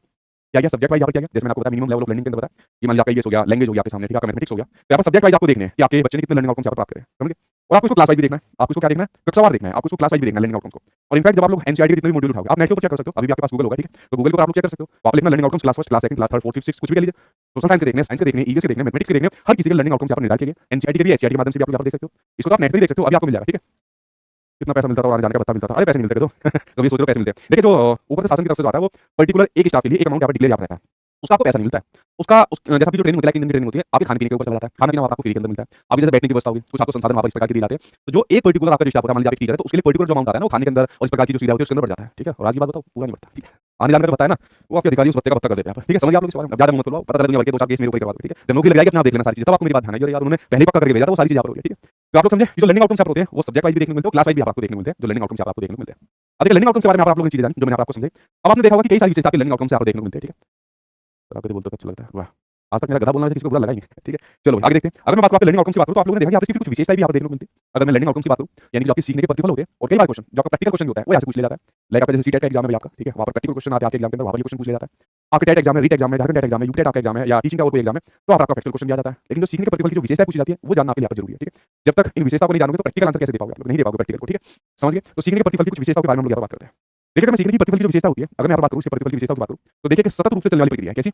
क्या गया सब्जेक्ट वाइज यहाँ पर किया गया। जैसे मैंने आपको बताया मिनिमम लेवल ऑफ लर्निंग के अंदर बताया कि मान लीजिए आपका इंग्लिश हो गया, लैंग्वेज हो गया आपके सामने, ठीक है, आपका मैथमेटिक्स हो गया, तो यहाँ पर सब्जेक्ट वाइज आपको देखने हैं कि आपके बच्चे ने कितने लर्निंग आउटकम्स यहाँ पर प्राप्त करें, समझिए। और आपको इसको क्लास वाइज भी देखना है, आपको इसको क्या देखना है, कक्षावार देखना है, आपको इसको क्लास वाइज भी देखना है लर्निंग आउटकम्स को। और इनफैक्ट जब आप लोग एनसीईआरटी के जितने भी मॉड्यूल उठाओगे, आप नेट के ऊपर चेक कर सकते हो, अभी भी आपके पास गूगल होगा, ठीक है, तो गूगल पर आप लोग चेक कर सकते हो, आप लिखना learning outcomes class first, class second, class third, fourth, fifth, sixth, कुछ भी कह लीजिए, सोशल साइंस के देखने, साइंस के देखने, ईवीएस के देखने, मैथमेटिक्स के देखने, हर किसी के लर्निंग आउटकम्स यहाँ पर निर्धारित किए गए। एनसीईआरटी के भी एससीईआरटी के माध्यम से भी आप लोग यहाँ पर देख सकते हो, इसको तो आप नेट पर देख सकते हो, अभी आपको मिल जाएगा, ठीक है। कितना पैसा मिलता था, आने जाने का भत्ता मिलता था, अरे पैसे मिलते थे, तो कभी सोच रहे हो पैसे मिलते हैं। देखिए जो ऊपर से शासन की तरफ से जो आता है वो पर्टिकुलर एक स्टाफ के लिए एक अमाउंट यहाँ पर डिक्लेयर यहाँ रहता है, उसका आपको पैसा नहीं मिलता है। उसका जैसा भी जो ट्रेनिंग होती है, 3 दिन की ट्रेनिंग होती है, आपके खाने पीने के ऊपर चला जाता है, खाना पीना आपको फ्री के अंदर मिलता है, आपकी जैसे बैठने की व्यवस्था होगी, कुछ आपको संसाधन वहाँ पर इस प्रकार के दिए जाते हैं। तो जो एक पर्टिकुलर आपका स्टाफ होता है, मान लीजिए आप टीचर है, तो उसके लिए पर्टिकुलर जो अमाउंट आता है ना, वो खाने के अंदर और इस प्रकार की जो सुविधा होती है उसके अंदर बढ़ जाता है, ठीक है। और आज की बात बताओ, पूरा नहीं बढ़ता, ठीक है, आने जाने का बताया ना, वो आपके अधिकारी उस भत्ते का भत्ता कर देते हैं, ठीक है, समझिए आप लोग इस बारे में ज्यादा मत बोलो, पता चला दुनिया भर के 2-4 केस मेरे ऊपर करवा दो, ठीक है। जब नौकरी लगाएगी अपने आप देख लेना सारी चीजें, तब आपको मेरी बात ध्यान आएगी, यार उन्होंने पहले पक्का करके भेजा था, वो सारी चीजें आप होगी, ठीक है। तो आप लोग समझे जो लर्निंग आउटकम्स आप होते हैं वो सब्जेक्ट वाइज भी देखने को मिलते हैं, क्लास वाइज भी आपको देखने को मिलते हैं, जो लर्निंग आउटकम्स आपको देखने को मिलते हैं। अब देखिए लर्निंग आउटकम्स के बारे में आप लोगों ने चीजें जानी जो मैंने आपको समझाई। अब आपने देखा होगा कि कई सारी विशेषता के लर्निंग आउटकम्स आपको देखने को मिलते हैं, ठीक है। तो आपको बोलते अच्छा लगता है, वाह, आज तक मेरा गधा बोलना वैसे किसी को बुरा लगा ही नहीं, ठीक है। चलो आगे देखते हैं। अगर मैं बात करूं लर्निंग आउटकम्स की बात करूं तो आप लोगों ने देखा कि आपकी कुछ विशेषताएं भी यहाँ पर देखने को मिलती है। अगर मैं लर्निंग आउटकम्स की बात करूं यानी कि आपके सीखने के प्रतिफल होते हैं, और कई बार क्वेश्चन जो आपका प्रैक्टिकल क्वेश्चन होता है वो यहाँ से पूछ लिया जाता है। लाइक आपका जैसे सीटेट का एग्जाम है आपका, ठीक है, वहाँ पर प्रैक्टिकल क्वेश्चन आते हैं आपके एग्जाम के अंदर, वहाँ पर क्वेश्चन पूछ लिया जाता है। आपके टेट एग्जाम में, रीट एग्जाम में, झारखंड टेट एग्जाम में, यूटेट आपका एग्जाम है या टीचिंग का और कोई एग्जाम है, तो आपका प्रैक्टिकल क्वेश्चन दिया जाता है। लेकिन जो सीखने के प्रतिफल की जो विशेषताएं पूछी जाती है वो जानना आपके लिए जरूरी है, ठीक है। जब तक इन विशेषताओं को नहीं जानोगे तो प्रैक्टिकल आंसर कैसे दे पाओगे, आप लोग नहीं दे पाओगे प्रैक्टिकल को, ठीक है, समझिए। तो सीखने के प्रतिफल की कुछ विशेषताओं के बारे में हम लोग बात करते हैं। देखिए अगर मैं सीखने की प्रतिफल की जो विशेषता होती है, अगर मैं बात करूं इसके प्रतिफल की विशेषताओं की बात करूं तो देखिए कि सतत रूप से चलने वाली प्रक्रिया है। कैसी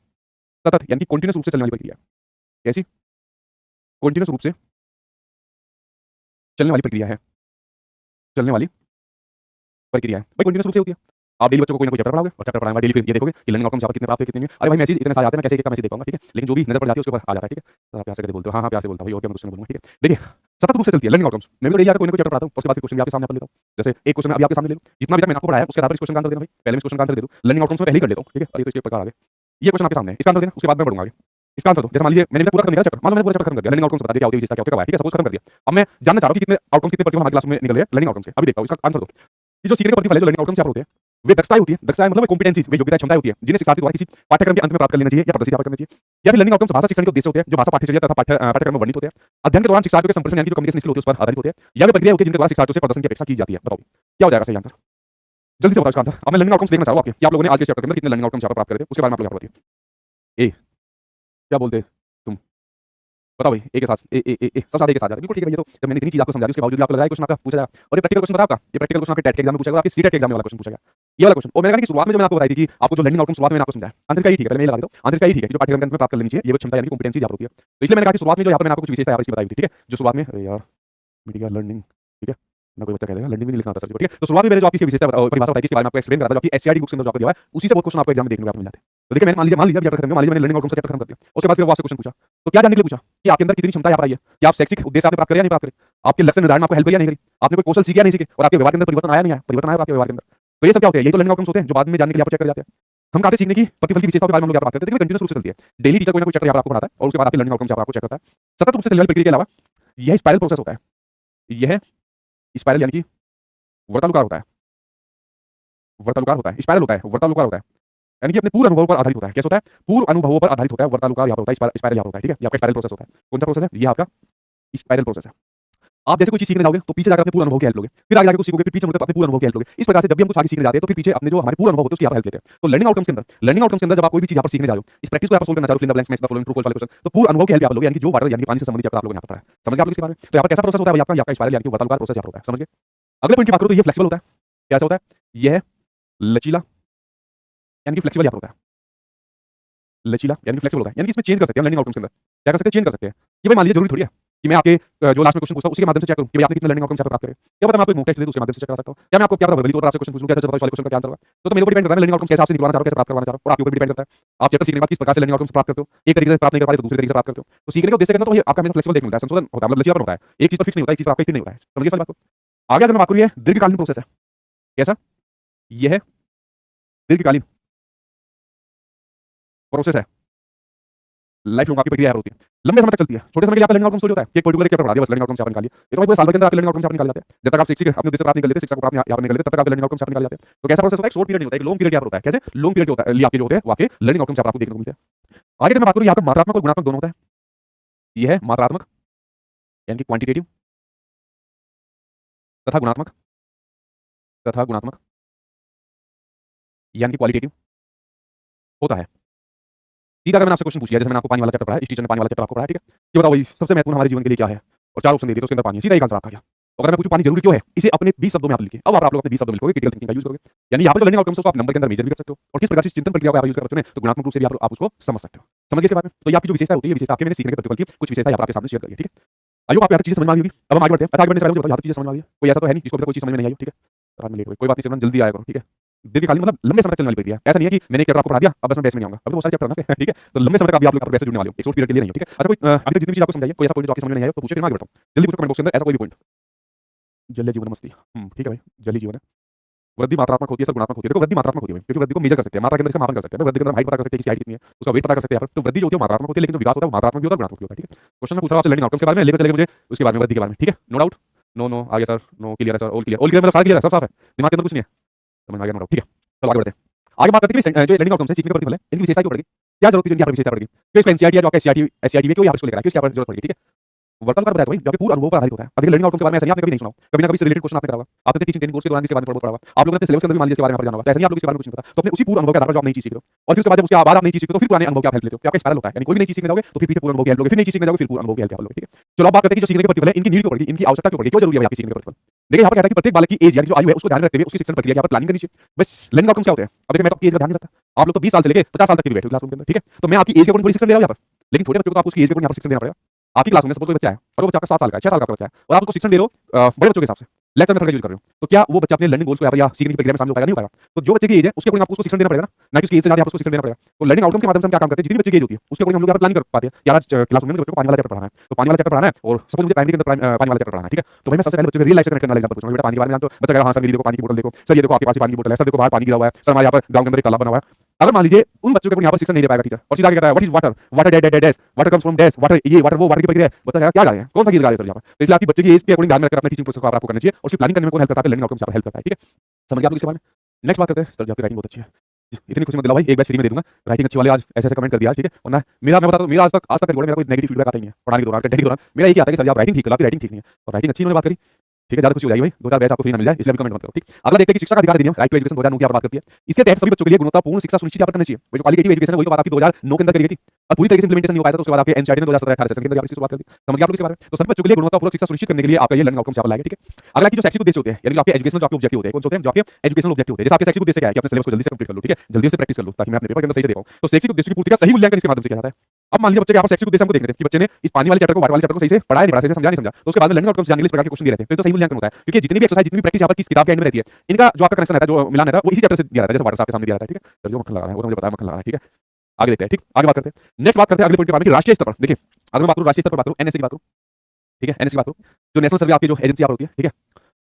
सतत, यानी कि कंटीन्यूअस रूप से चलने वाली प्रक्रिया। कैसी कंटीन्यूअस रूप से चलने वाली प्रक्रिया है, चलने वाली प्रक्रिया है भाई, कंटीन्यूअस रूप से होती है। आप डेली बच्चों को कोई ना कोई चैप्टर पढ़ाओगे और चैप्टर पढ़ाएंगे डेली, फिर ये देखोगे कि लर्निंग आउटकम्स यहाँ पर कितने प्राप्त हुए कितने नहीं। अरे भाई मैसेज इतने सारे आते हैं, मैं कैसे एक मैसेज देखूंगा, ठीक है, लेकिन जो भी नजर पड़ जाती है उसके ऊपर आ जाता है, ठीक है। तो आप प्यार से कहते बोलते हो, हाँ प्यार से बोलता हूँ, ओके मैं क्वेश्चन बोलूंगा, ठीक है। देखिए सतत रूप से चलती है लर्निंग आउटकम्स। मैं भी डेली आकर कोई ना कोई चैप्टर पढ़ाता हूँ, उसके बाद क्वेश्चन भी आपके सामने कर लेता हूँ। जैसे एक क्वेश्चन अभी आपके सामने ले लो, जितना भी तक मैंने आपको पढ़ाया उसके आधार पर क्वेश्चन का आंसर देना भाई। पहले मैं क्वेश्चन का आंसर दे दूं, लर्निंग आउटकम्स में पहले ही कर लेता हूँ, ठीक है। और ये तो इसके प्रकार आ गए, ये क्वेश्चन आपके सामने है, इसका आंसर देना, उसके बाद मैं बढ़ूंगा आगे। इसका आंसर दो, जैसे मान लीजिए मैंने पूरा खत्म किया चैप्टर, मान लो मैंने पूरा चैप्टर खत्म कर दिया, लर्निंग आउटकम्स बता दिया क्या होती है, विशेषता क्या होती है, कब है, ठीक है, सपोज खत्म कर दिया। अब मैं जानना चाह रहा हूं कि कितने आउटकम्स कितने प्रतिफल हमारी क्लास में निकल रहे हैं लर्निंग आउटकम्स के। अभी देखता हूं, इसका आंसर दो। ये जो सीखने के प्रतिफल है जो लर्निंग आउटकम्स यहाँ पर होते हैं, वे दक्षताएं होती है। दक्षताएं मतलब कॉम्पिटेंसीज, वे योग्यता क्षमताएं होती है जिन्हें शिक्षार्थी द्वारा किसी पाठ्यक्रम के अंत में प्राप्त कर लेना चाहिए या प्रदर्शित करना चाहिए। या फिर लर्निंग आउटकम्स भाषा शिक्षण के उद्देश्य होते हैं जो भाषा पाठ्यचर्या तथा पाठ्यक्रम में वर्णित होते हैं। अध्ययन के दौरान शिक्षार्थियों के संपर्क यानी कि कम्युनिकेशन स्किल होती है उस पर आधारित होते हैं। या वे प्रक्रिया होती है जिनके द्वारा शिक्षार्थियों से प्रदर्शन की अपेक्षा की जाती है। बताओ क्या हो जाएगा सही आंसर, जल्दी से बताओ इसका आंसर। अब मैं लर्निंग आउटकम्स देखना चाह रहा हूं आपके कि आप लोगों ने आज के चैप्टर के अंदर कितने लर्निंग आउटकम्स यहाँ पर प्राप्त करे थे, उसके बारे में आप लोग यहाँ पर बताइए। ए क्या बोलते तुम, बताओ भाई, ए के साथ ए ए ए ए सब साथ ए के साथ जा रहे हैं, बिल्कुल ठीक है। ये तो जब मैंने इतनी चीज आपको समझा दी उसके बावजूद भी आपको लगा क्वेश्चन आपका पूछा जाएगा। और ये प्रैक्टिकल क्वेश्चन था आपका, ये प्रैक्टिकल क्वेश्चन आपके टेट के एग्जाम में पूछा गया, आपके सीटेट के एग्जाम में वाला क्वेश्चन पूछा गया, ये वाला क्वेश्चन। और मैंने कहा कि शुरुआत में जो मैंने आपको बताई थी कि आपको जो लर्निंग आउटकम शुरुआत में मैंने आपको समझाया, आंसर का ही ठीक है, पहले मैं ये लगा देता हूं, आंसर का ही ठीक है कि जो पाठ्यक्रम के अंत में प्राप्त कर लेनी चाहिए ये वो क्षमता यानी कॉम्पिटेंसी यहाँ पर होती है। तो इसलिए मैंने कहा कि शुरुआत में जो यहाँ पर मैंने आपको कुछ विशेषता यहाँ पर इसकी बताई थी, ठीक है, जो शुरुआत में, अरे यार मिट गया लर्निंग, ठीक है ना, कोई बच्चा कह देगा लर्निंग भी नहीं लिखना आता सर, ठीक है। तो शुरुआत में मैंने जो आपकी विशेषता परिभाषा बताई इसके बारे में आपको एक्सप्लेन करा था, जो आपकी एससीईआरटी बुक्स के अंदर जो आपको दिया है उसी से बहुत क्वेश्चन आपको एग्जाम में देखने को मिल जाते हैं। तो देखिए मैंने मान लिया चैप्टर खत्म किया, मान लीजिए मैंने लर्निंग आउटकम्स का चैप्टर खत्म कर दिया, उसके बाद फिर वो आपसे क्वेश्चन पूछा, तो क्या जानने के लिए पूछा कि आपके अंदर कितनी क्षमता यहाँ पर आई है, कि आप शैक्षिक उद्देश्य आपने प्राप्त करे या नहीं प्राप्त करे, आपके लक्ष्य निर्धारण में आपको हेल्प किया नहीं करी, आपने कोई कौशल सीखा नहीं सीखे, और आपके व्यवहार के अंदर परिवर्तन आया नहीं आया, परिवर्तन आया आपके व्यवहार के अंदर। तो ये सब क्या होते हैं, ये तो लर्निंग आउटकम्स होते हैं जो बाद में जानने के लिए आपको चेक कर जाते हैं। हम कहते सीखने की प्रतिफल की विशेषता के बारे में हम लोग यहाँ बात करते हैं, लेकिन कंटीन्यूअस रूप से चलती है। डेली टीचर कोई ना कोई चैप्टर यहाँ पर आपको पढ़ाता है और उसके बाद आपके लर्निंग आउटकम्स यहाँ पर आपको चेक करता है। सतत रूप से चलने वाली प्रक्रिया के अलावा यह स्पाइरल प्रोसेस होता है, यह स्पाइरल यानी कि वर्तानुकार होता है, वर्तानुकार होता है, स्पाइरल होता है, वर्तानुकार होता है, यानी कि अपने पूर्व अनुभवों पर आधारित होता है। कैसे होता है, पूर्व अनुभवों पर आधारित होता है, वर्तानुकार यहाँ पर होता है, स्पाइरल यहाँ होता है, ठीक है। ये आपका स्पाइरल प्रोसेस होता है। कौन सा प्रोसेस है, ये आपका स्पाइरल प्रोसेस है। आप जैसे कोई चीज सीखने जाओगे तो पीछे जाकर अपने पूर्व अनुभव की हेल्प लोगे, फिर आगे जाकर कुछ सीखोगे, फिर पीछे मुड़कर अपने पूर्व अनुभव की हेल्प लोगे। इस प्रकार से जब भी हम कुछ आगे सीखने जाते हैं तो फिर पीछे अपने जो हमारे पूर्व अनुभव होते हैं उसकी यहाँ हेल्प लेते हैं। तो लर्निंग आउटकम्स के अंदर जब आप कोई भी चीज यहाँ पर सीखने जा रहे हो, इस प्रैक्टिस को आप सोल्व करना चाह रहे हो, fill in the blanks match the following true false वाले क्वेश्चन, तो पूर्व अनुभव की हेल्प आप लोगे, यानी कि जो वाटर यानी कि पानी से संबंधित चैप्टर आप लोगों ने यहाँ पर पढ़ा है, समझ गए आप लोग इसके बारे में। तो यहाँ पर कैसा प्रोसेस होता है भाई आपका, आपका स्पाइरल यानी कि वर्तानुकार प्रोसेस यहाँ पर होता है, समझ गए। अगले पॉइंट की बात करो तो ये फ्लेक्सिबल होता है। कैसा होता है, यह लचीला यानी कि फ्लेक्सिबल यहाँ पर होता है, लचीला यानी कि फ्लेक्सिबल होता है, यानी कि इसमें चेंज कर सकते हैं लर्निंग आउटकम्स के अंदर, क्या कर सकते हैं, चेंज कर सकते हैं। ये भाई मान लीजिए जरूरी थोड़ी है कि मैं आपके जो लास्ट में क्वेश्चन पूछता हूं उसके माध्यम से चेक करूं कि भाई आपने कितने लर्निंग आउटकम्स यहाँ पर प्राप्त करे। क्या पता मैं आपको एक मॉक टेस्ट दे दूं उसके माध्यम से चेक करा सकता हूं, क्या मैं आपको क्या पता वर्बली तौर पर आपसे क्वेश्चन पूछूं क्या वाले क्वेश्चन का क्या आंसर होगा। तो मेरे ऊपर डिपेंड करता है लर्निंग आउटकम्स कैसे आपसे निकलवाना चाह रहा हूं, कैसे प्राप्त करवाना चाह रहा हूं, और आपके ऊपर डिपेंड करता है आप चैप्टर सीखने के बाद किस प्रकार से लर्निंग आउटकम्स प्राप्त करते हो। एक तरीके से प्राप्त नहीं कर पाए तो दूसरे तरीके से प्राप्त करते हो। तो सीखने के उद्देश्य के अंदर तो आपका हमेशा फ्लेक्सिबल देखने मिलता है, संशोधन होता है, मतलब लचीलापन होता है, एक चीज पर फिक्स नहीं होता, एक चीज पर आपका स्थिर नहीं होता है, समझिए इस बात को। आगे अगर मैं बात करूं, ये दीर्घकालीन प्रोसेस है। कैसा, यह दीर्घकालीन प्रोसेस है, लाइफ लॉन्ग आपकी प्रक्रिया होती है, लंबे समय तक चलती है। छोटे समय के लिए आपका लर्निंग आउटकम होता है कि एक पर्टिकुलर चैप्टर पढ़ा दिया बस लर्निंग आउटकम यहाँ पर निकालिए। ये तो भाई पूरे साल भर के अंदर आपके लर्निंग आउटकम यहाँ पर निकाल जाते हैं। जब तक आप शिक्षक अपने उद्देश्य प्राप्त नहीं कर लेते, शिक्षा को प्राप्त यहाँ पर निकाल लेते, तब तक आपके लर्निंग आउटकम यहाँ पर निकाल जाते हैं। तो कैसा प्रोसेस होता है, एक शॉर्ट पीरियड नहीं होता है, एक लॉन्ग पीरियड यहाँ पर होता है। कैसे, लॉन्ग पीरियड जो होता है लिए आपके जो होते हैं वो आपके लर्निंग आउटकम यहाँ पर आपको देखने को मिलते हैं। आगे जब मैं बात करूँ, यहाँ पर मात्रात्मक और गुणात्मक दोनों होता है। यह है मात्रात्मक यानी कि क्वांटिटेटिव तथा गुणात्मक यानी कि क्वालिटेटिव होता है। सीधा अगर मैंने आपसे क्वेश्चन पूछ लिया, जैसे मैंने आपको पानी वाला चैप्टर पढ़ाया, इस टीचर ने पानी वाला चैप्टर आपको पढ़ाया, ठीक है, ये बताओ भाई सबसे महत्वपूर्ण हमारे जीवन के लिए क्या है, और चार ऑप्शन दे दिए तो उसके अंदर पानी है, सीधा एक आंसर आपका क्या। अगर मैं पूछूं पानी जरूरी क्यों है, इसे अपने 20 शब्दों में आप लिखिए। अब आप लोग अपने 20 शब्दों में लिखोगे, क्रिटिकल थिंकिंग का यूज करोगे, यानी यहाँ पर जो लर्निंग आउटकम्स को आप नंबर के अंदर मेजर भी कर सकते हो, और किस प्रकार से चिंतन प्रक्रिया को आप यूज कर सकते हो, तो गुणात्मक रूप से भी आप उसको समझ सकते हो। समझिए इसके बारे में। तो ये आपकी जो विशेषता होती है, विशेषता आपके मैंने सीखने के प्रतिफल की कुछ विशेषता यहाँ पर आपके सामने शेयर करी है, ठीक है। आइए आप यहाँ तक चीजें समझ में आ गई होगी। अब हम आगे बढ़ते हैं। आगे बढ़ने से पहले मुझे बताओ यहाँ तक चीजें समझ में आ गई है, कोई ऐसा तो है नहीं जिसको कोई चीज समझ में नहीं आई हो, ठीक है। रात में लेट हुई, कोई बात नहीं, सिमरन जल्दी आया करो, ठीक है। दीर्घकालीन मतलब लंबे समय तक चलने वाली प्रक्रिया, ऐसा नहीं है कि मैंने एक चैप्टर आपको पढ़ा दिया अब बस मैं बेस में नहीं आऊंगा, अब तो बहुत सारे चैप्टर ना, ठीक है। तो लंबे समय तक अभी आप लोग बेस से जुड़ने वाले हो, एक शॉर्ट पीरियड के लिए नहीं हो, ठीक है। अच्छा कोई अभी तक जितनी चीज आपको समझाई है, कोई ऐसा पॉइंट जो आपके समझ में नहीं आया तो पूछिए, फिर मैं आगे बढ़ता हूं। जल्दी पूछो कमेंट बॉक्स के अंदर ऐसा कोई भी पॉइंट। जल्दी जीवन मस्ती, ठीक है भाई, जल्दी जीवन है। वृद्धि मात्रात्मक होती है, सब गुणात्मक होती है। देखो वृद्धि मात्रात्मक होती है क्योंकि वृद्धि को मेजर कर सकते हैं, मात्रा के अंदर से मापन कर सकते हैं। वृद्धि के अंदर हाइट पता कर सकते हैं, किसी हाइट कितनी है, उसका वेट पता कर सकते हैं। तो वृद्धि जो होती है मात्रात्मक होती है, लेकिन जो विकास होता है वो मात्रात्मक भी होता है, गुणात्मक भी होता है, ठीक है। क्वेश्चन में पूछ रहा हूं आपसे लर्निंग आउटकम्स के बारे में, लेकर चलेंगे मुझे उसके बारे में, वृद्धि के बारे में, ठीक है। नो डाउट, नो नो आगे सर, नो क्लियर है sir, all clear, all clear मतलब सारा क्लियर है, सब साफ है, दिमाग के अंदर कुछ नहीं है, समझ में आ गया, नो डाउट, ठीक है। चलो आगे बढ़ते हैं। आगे बात करते हैं कि जो लर्निंग आउटकम्स है, सीखने का प्रतिफल है, इनकी विशेषता क्यों पड़ेगी, क्या जरूरत है इनकी यहाँ पर विशेषता पड़ेगी, तो इसका एनसीईआरटी है जो आपका एससीईआरटी में क्यों यहाँ पर इसको लेकर आया, किस यहाँ पर जरूरत पड़ेगी, ठीक है। वर्तमान बताया तो भाई जो कि पूर्ण अनुभव पर आधारित होता है। अभी लर्निंग आउटकम्स के बारे में ऐसा नहीं आपने कभी नहीं सुना, कभी ना कभी से रिलेटेड क्वेश्चन आपने करा होगा, आपने टीचिंग ट्रेनिंग कोर्स के दौरान इसके बारे में पढ़ा होगा, आप लोगों ने सिलेबस के अंदर भी मान लीजिए इसके बारे में जाना होगा, ऐसा नहीं आप लोग इसके बारे में कुछ नहीं पता, तो अपने उसी पूर्ण अनुभव के आधार पर जो आप नई चीज सीख रहे हो, और फिर उसके बाद जब उसके बाद आप नई चीज सीखते हो तो फिर पुराने अनुभव की आप हेल्प लेते हो, तो आपका स्पाइरल होता है, यानी कोई भी नई चीज सीखने जाओगे तो फिर पूर्ण अनुभव की हेल्प लोगे, फिर नई चीज सीखने जाओगे फिर पूर्ण अनुभव की हेल्प लोगे, ठीक है। चलो अब बात करते हैं कि जो सीखने के प्रतिफल है इनकी नीड क्यों पड़ेगी, इनकी आवश्यकता क्यों पड़ेगी, क्यों जरूरी है आपकी सीखने का प्रतिफल। देखिए यहाँ पर कहता है कि प्रत्येक बालक की एज यानी जो आयु है उसको ध्यान में रखते हुए उसकी शिक्षण प्रक्रिया यहाँ पर प्लानिंग करनी चाहिए। बस लर्निंग आउटकम्स क्या होते हैं, अब देखिए मैं तो आपकी एज का ध्यान नहीं रखता, आप लोग तो 20 साल से लेकर 50 साल तक भी बैठे हो क्लासरूम के अंदर, ठीक है। तो मैं आपकी एज के अकॉर्डिंग थोड़ी शिक्षण दे रहा हूं यहाँ पर, लेकिन छोटे बच्चों को आपको उसकी एज के अकॉर्डिंग यहाँ पर शिक्षण देना पड़ेगा। आपकी क्लास में सपोज कोई बच्चा है और वो बच्चा आपका 7 साल का है, 6 साल का बच्चा है, और आप उसको शिक्षण दे रहे हो बड़े बच्चों के हिसाब से, लेक्चर मेथड का यूज कर रहे हो, तो क्या वो बच्चा अपने लर्निंग गोल्स को या सीखने की प्रक्रिया में शामिल हो पाएगा? नहीं हो पाएगा। तो जो बच्चे की एज है उसके अकॉर्डिंग आपको उसको शिक्षण देना पड़ेगा ना कि उसकी एज से ज्यादा आपको शिक्षण देना पड़ेगा। तो लर्निंग आउटकम के माध्यम से हम क्या काम करते हैं, जितनी बच्चे की एज होती है उसके अकॉर्डिंग हम लोग यहाँ पर प्लानिंग कर पाते हैं। यार आज क्लासरूम में बच्चों को पानी वाला चैप्टर पढ़ाना है, तो पानी वाला चैप्टर पढ़ाना है और सपोज मुझे प्राइमरी के अंदर पानी वाला चैप्टर पढ़ाना है, ठीक है। तो भाई मैं सबसे पहले बच्चों को रियल लाइफ से कनेक्ट करने वाला एग्जांपल पूछूंगा, बेटा पानी के बारे में जानते हो? बच्चा कहेगा हाँ सर, मेरी देखो पानी की बोतल देखो, सर ये देखो आपके पास पानी की बोतल है, सर देखो बाहर पानी गिरा हुआ है, सर हमारे यहाँ पर गांव के अंदर एक तालाब बना हुआ है। अगर मान लीजिए उन बच्चों को यहाँ पर शिक्षण नहीं दे पाएगा टीचर, और सीधा कहता है what is water, water dash dash dash, water comes from dash, water ये वाटर वो, वाटर की प्रक्रिया है, बच्चा क्या गा रहे हैं, कौन सा गीत गा रहे हैं सर यहाँ पर। तो इसलिए आपकी बच्चे की एज के अकॉर्डिंग ध्यान में रखकर अपने टीचिंग प्रोसेस को आपको करना चाहिए और उसकी प्लानिंग करने में कौन हेल्प करता है, लर्निंग आउटकम्स हेल्प करता है, ठीक है। समझ गए आप लोग इसके बारे में? नेक्स्ट बात करते हैं। सर जी आपकी राइटिंग बहुत अच्छी है, इतनी खुशी मत दिलाओ भाई, एक बैच फ्री में दे दूंगा। राइटिंग अच्छी वाले आज ऐसे ऐसे कमेंट कर दिया, ठीक है। और ना मेरा मैं बता दूं, मेरा आज तक रिकॉर्ड में मेरा कोई नेगेटिव फीडबैक आता ही नहीं है पढ़ाने के दौरान, कंटेंट के दौरान। मेरा एक ही आता है कि सर आप राइटिंग ठीक करो, आपकी राइटिंग ठीक नहीं है, और राइटिंग अच्छी इन्होंने बात करी, ठीक है। ज्यादा खुशी हो जाएगी भाई, 2-4 बैच आपको फ्री ना मिल जाए, इसलिए कमेंट मत करो, ठीक। अगला देखते हैं कि शिक्षा का अधिकार अधिनियम राइट टू एजुकेशन 2009 की बात करती है। इसके तहत सभी बच्चों के लिए गुणवत्तापूर्ण शिक्षा सुनिश्चित यहाँ पर करनी चाहिए। जो क्वालिटेटिव एजुकेशन है वही तो बात आपकी 2009 के अंदर करी गई थी और पूरी तरीके से इंप्लीमेंटेशन नहीं हो पाया था, तो उसके बाद आपके एनसीईआरटी ने 2017-18 सेशन के अंदर इसकी बात कर दी। समझ गए आप लोग इसके बारे में? तो सभी बच्चों के लिए गुणवत्तापूर्ण शिक्षा सुनिश्चित करने के लिए आपका ये लर्निंग आउटकम्स यहाँ पर लाएगा, ठीक है। अगला की जो शैक्षिक उद्देश्य होते हैं, यानी आपके एजुकेशनल जो आपके ऑब्जेक्टिव होते हैं, कौन से होते हैं? जो आपके एजुकेशनल ऑब्जेक्टिव होते हैं। जैसे आपके शैक्षिक उद्देश्य क्या है कि अपने सिलेबस को जल्दी से कंप्लीट कर लो, ठीक है, जल्दी से प्रैक्टिस कर लो ताकि मैं अपने पेपर के अंदर सही से दे पाऊं। तो शैक्षिक उद्देश्य की पूर्ति का सही मूल्यांकन इसके माध्यम से किया जाता है। अब मान लीजिए बच्चे के यहाँ पर शैक्षिक उद्देश्य हमको देखने थे कि बच्चे ने इस पानी वाले चैप्टर को, वाटर वाले चैप्टर को सही से पढ़ा नहीं पढ़ा, सही से समझा नहीं समझा, तो उसके बाद में लर्निंग आउटकम्स जानने के लिए इस प्रकार के क्वेश्चन दिए रहते हैं। तो सही मूल्यांकन होता है क्योंकि जितनी भी एक्सरसाइज, जितनी भी प्रैक्टिस यहाँ पर किस किताब के एंड में रहती है, इनका जो आपका कनेक्शन रहता है, जो मिलान रहता है, वो इसी चैप्टर से दिया रहता है। जैसे वाटर साहब के सामने दिया रहता है, ठीक है। जो मक्खन लगा रहा है वो मुझे पता है, मक्खन लगा रहा है, ठीक है। आगे देखते हैं, ठीक। आगे बात करते हैं, नेक्स्ट बात करते हैं अगले पॉइंट के बारे में, राष्ट्रीय स्तर पर। देखिए अगर मैं बात करूं राष्ट्रीय स्तर पर बात करूं, एनएसए की बात करूं, ठीक है, एनएसए की बात करूं, जो नेशनल सर्वे आपकी जो एजेंसी यहाँ पर होती है, ठीक है।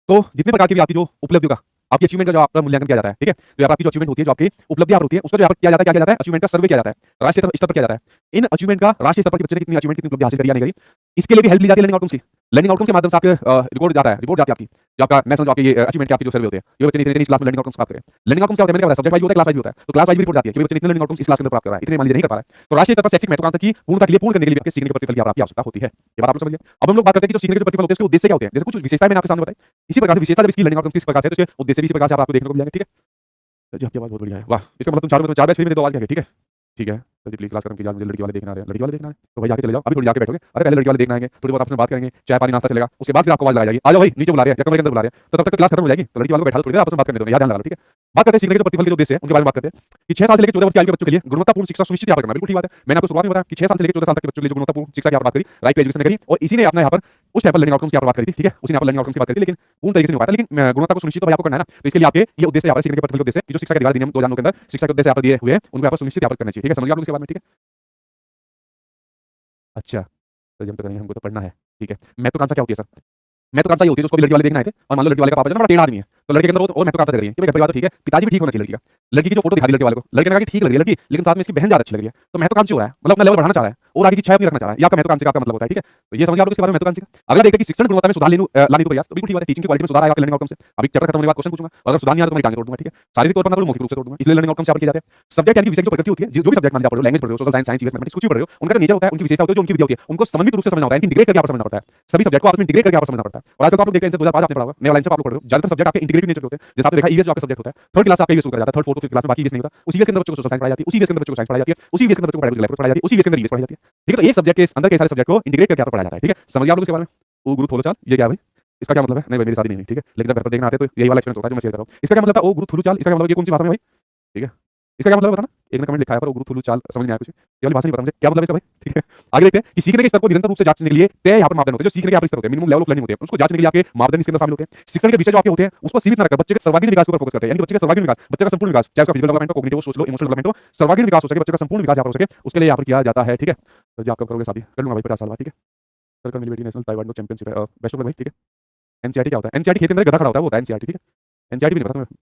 तो जितने प्रकार की भी आपकी जो उपलब्धियों का, आपकी अचीवमेंट का जो आपका मूल्यांकन किया जाता है, ठीक है। तो यहाँ आपकी जो अचीवमेंट होती है, जो आपकी उपलब्धि यहाँ होती है, उसका जो यहाँ पर किया जाता है, क्या किया जाता है? अचीवमेंट का सर्वे किया जाता है, राष्ट्रीय स्तर पर किया जाता है। इन अचीवमेंट का राष्ट्रीय स्तर पर बच्चे ने कितनी अचीवमेंट, कितनी उपलब्धि हासिल करी या नहीं करी, इसके लिए भी हेल्प ली जाती है लर्निंग आउटकम्स की। लर्निंग आउटकम्स के माध्यम से आपके रिपोर्ट जाता है, रिपोर्ट जाती है आपकी, जो आपका नेशनल जो आपके ये अचीवमेंट के आपके जो सर्वे होते हैं, ये बच्चे ने इतने इस क्लास में लर्निंग आउटकम्स प्राप्त करे। लर्निंग आउटकम्स क्या होता है? मैंने क्या बताया, सब्जेक्ट वाइज होता है, क्लास वाइज होता है। तो क्लास वाइज भी रिपोर्ट जाती है कि बच्चे ने इतने लर्निंग आउटकम्स इस क्लास के अंदर प्राप्त कर रहा है, इतने मान लीजिए नहीं कर पा रहा है, तो राष्ट्रीय स्तर पर शैक्षिक महत्वाकांक्षा की पूर्णता के लिए, पूर्ण करने के लिए आपके सीखने के प्रतिफल की आपकी आवश्यकता होती है। ये बात आप समझ लिया। अब हम लोग बात करते हैं कि जो सीखने के जो प्रतिफल होते हैं उसके उद्देश्य क्या होते हैं। जैसे कुछ विशेषताएं मैंने आपके सामने बताई, इसी प्रकार से विशेषता जब इसकी लर्निंग आउटकम्स किस प्रकार से है, तो इसके उद्देश्य भी इसी प्रकार से आपको देखने को मिलेंगे, ठीक है। जी आपकी आवाज बहुत बढ़िया है, वाह। इसका मतलब तुम 4 बैच फ्री में दे दो, आवाज क्या है, ठीक है, ठीक है। सर जी प्लीज क्लास खत्म कीजिए, मुझे लड़की वाले देखना है, लड़की वाले देखना है, तो भाई जाके चले जाओ, अभी थोड़ी जाके बैठोगे, अरे पहले लड़की वाले देखना आएंगे, थोड़ी बहुत आपसे बात करेंगे, चाय पानी नाश्ता चलेगा, उसके बाद फिर आपको आवाज लगाई जाएगी, आ जाओ भाई नीचे बुला रहे हैं या कमरे के अंदर बुला रहे हैं, तो तब तक क्लास खत्म हो जाएगी, तो लड़की वालों को बैठा दो, थोड़ी देर आपस में बात करने दो, याद ध्यान लगा लो, ठीक है। बात करते हैं सीखने के जो प्रतिफल के जो उद्देश्य है उनके बारे में बात करते हैं कि 6 साल से लेकर 14 वर्ष की आयु के बच्चों के लिए गुणवत्तापूर्ण शिक्षा सुनिश्चित यहाँ पर करना, बिल्कुल ठीक बात है। मैंने आपको शुरुआत में बताया कि 6 साल से लेकर 14 साल तक के बच्चों के लिए जो गुणवत्तापूर्ण शिक्षा की आप बात करी, राइट टू एजुकेशन करी, और इसी ने अपना यहाँ पर उस टाइप पर लर्निंग आउटकम्स की बात करी थी, ठीक है। उसी ने यहाँ पर लर्निंग आउटकम्स की बात करी, लेकिन पूर्ण तरीके से नहीं हो पाता, लेकिन गुणवत्ता को सुनिश्चित तो भाई आपको करना है ना। तो इसके लिए आपके ये उद्देश्य यहाँ पर सीखने के प्रतिफल के उद्देश्य जो शिक्षा के अधिकार अधिनियम 2009 के अंदर शिक्षा के उद्देश्य यहाँ पर दिए हुए हैं, उनको यहाँ पर सुनिश्चित यहाँ पर करना चाहिए, ठीक है। समझ गए आप लोग इसके बारे में, ठीक है। अच्छा तो जब तक नहीं हमको तो पढ़ना है, ठीक है। महत्वाकांक्षा क्या होती है सर? महत्वाकांक्षा ये होती है उसको भी लड़की वाले देखना आए थे और मान लो लड़की वाले का पापा जो ना बड़ा टेढ़ा आदमी है, तो लड़के के अंदर वो और महत्वाकांक्षा लग रही है कि भाई परिवार तो ठीक है, पिताजी भी ठीक होना चाहिए लड़की का। लड़की की जो फोटो दिखा दी लड़के वाले को, लड़के ने कहा कि ठीक लग रही है लड़की, लेकिन साथ में इसकी बहन ज्यादा अच्छी लग रही है, तो महत्वाकांक्षी हो रहा है, मतलब अपना लेवल बढ़ाना चाह रहा है और आगे की छाया अपनी रखना चाह रहा है, ये आपका महत्वाकांक्षा का मतलब होता है, ठीक है। तो ये समझ आप लोग इसके बारे में महत्वाकांक्षा का। अगला देखते हैं कि शिक्षण गुणवत्ता में सुधार लाने तो प्रयास, तो बिल्कुल ठीक बात है, टीचिंग की क्वालिटी में सुधार आएगा लर्निंग आउटकम से। अभी चैप्टर खत्म होने के बाद क्वेश्चन पूछूंगा, अगर सुधार नहीं आया तो मैं टांगे तोड़ दूंगा, ठीक है। शारीरिक तौर पर ना करूं, मौखिक रूप से तोड़ दूंगा, इसलिए लर्निंग आउटकम यहाँ पर किए जाते हैं। सब्जेक्ट यानी विषय की जो प्रकृति होती है, जो भी सब्जेक्ट मान आप पढ़ रहे हो, लैंग्वेज पढ़ रहे हो, सोशल साइंस, साइंस, मैथमेटिक्स, कुछ भी पढ़ रहे हो, उनका नेचर होता है, उनकी विशेषता होती है, जो उनकी विद्या होती है, उनको समन्वित रूप से समझना होता है, इंटीग्रेट करके आप समझना पड़ता है। सभी सब्जेक्ट को आपको इंटीग्रेट करके आप समझना पड़ता है। और आजकल आप लोग देखते हैं 2005 आपने पढ़ा होगा, नया लाइन से आप लोग पढ़ रहे हो, ज्यादातर सब्जेक्ट आपके इंटीग्रेटिव नेचर होते हैं। जैसे आपने देखा ईवीएस जो आपका सब्जेक्ट होता है, थर्ड क्लास आपका ईवीएस शुरू कर जाता है, थर्ड फोर्थ फिफ्थ क्लास में बाकी ईवीएस नहीं होता, उसी ईवीएस के अंदर बच्चों को सोशल साइंस पढ़ाई जाती है, उसी ईवीएस के अंदर बच्चों को साइंस पढ़ाई जाती है, उसी ईवीएस के अंदर बच्चों को प्राइवेट पढ़ाई जाती है, उसी ईवीएस के अंदर ईवीएस पढ़ाई जाती है, ठीक है। तो एक सब्जेक्ट के अंदर के सारे सब्जेक्ट को इंटीग्रेट करके आपको पढ़ाया जाता है, ठीक है। समझ गए आप लोग इसके बारे में? ओ गुरु थोलो चाल, ये क्या है भाई? इसका क्या मतलब है? नहीं भाई मेरी शादी नहीं हुई, ठीक है, लेकिन जब घर पर देखना आते तो यही वाला एक्सपीरियंस होता है जो मैं शेयर कर रहा हूं। इसका क्या मतलब है ओ गुरु थोलो चाल? इसका क्या मतलब, ये कौन सी भाषा में भाई, ठीक है। इसका क्या मतलब बताना, एक ने कमेंट लिखा है पर ओ गुरु थोलो चाल समझ नहीं आया कुछ, ये वाली भाषा नहीं पता मुझे क्या मतलब इसका भाई, ठीक है। आगे देखते हैं कि सीखने के स्तर को निरंतर रूप से जांचने के लिए तय यहाँ पर मापदंड होते हैं, जो सीखने के यहाँ पर स्तर होते हैं, मिनिमम लेवल ऑफ लर्निंग होते हैं, उसको जांचने के लिए आपके मापदंड इसके अंदर शामिल होते हैं। शिक्षण के विषय जो आपके होते हैं उसको सीमित न रखकर बच्चे के सर्वांगीण विकास पर फोकस करते हैं, यानी बच्चे का सर्वांगीण विकास, बच्चे का संपूर्ण विकास, चाहे उसका फिजिकल डेवलपमेंट हो, कॉग्निटिव हो, सोशल, इमोशनल डेवलपमेंट हो, सर्वांगीण विकास हो सके, बच्चे का संपूर्ण विकास यहाँ पर हो सके, उसके लिए यहाँ पर किया जाता है, ठीक है। तो जी आप कब करोगे शादी? कर लूंगा भाई 50 साल बाद, ठीक है। कल का मेरी बेटी नेशनल ताइक्वांडो चैंपियनशिप है, बेस्ट ऑफ लक भाई, ठीक है। एनसीईआरटी क्या होता है? एनसीईआरटी खेत में गधा खड़ा होता है वो होता है एनसीईआरटी, ठीक है। एनसीईआरटी भी नहीं पता तुम्हें,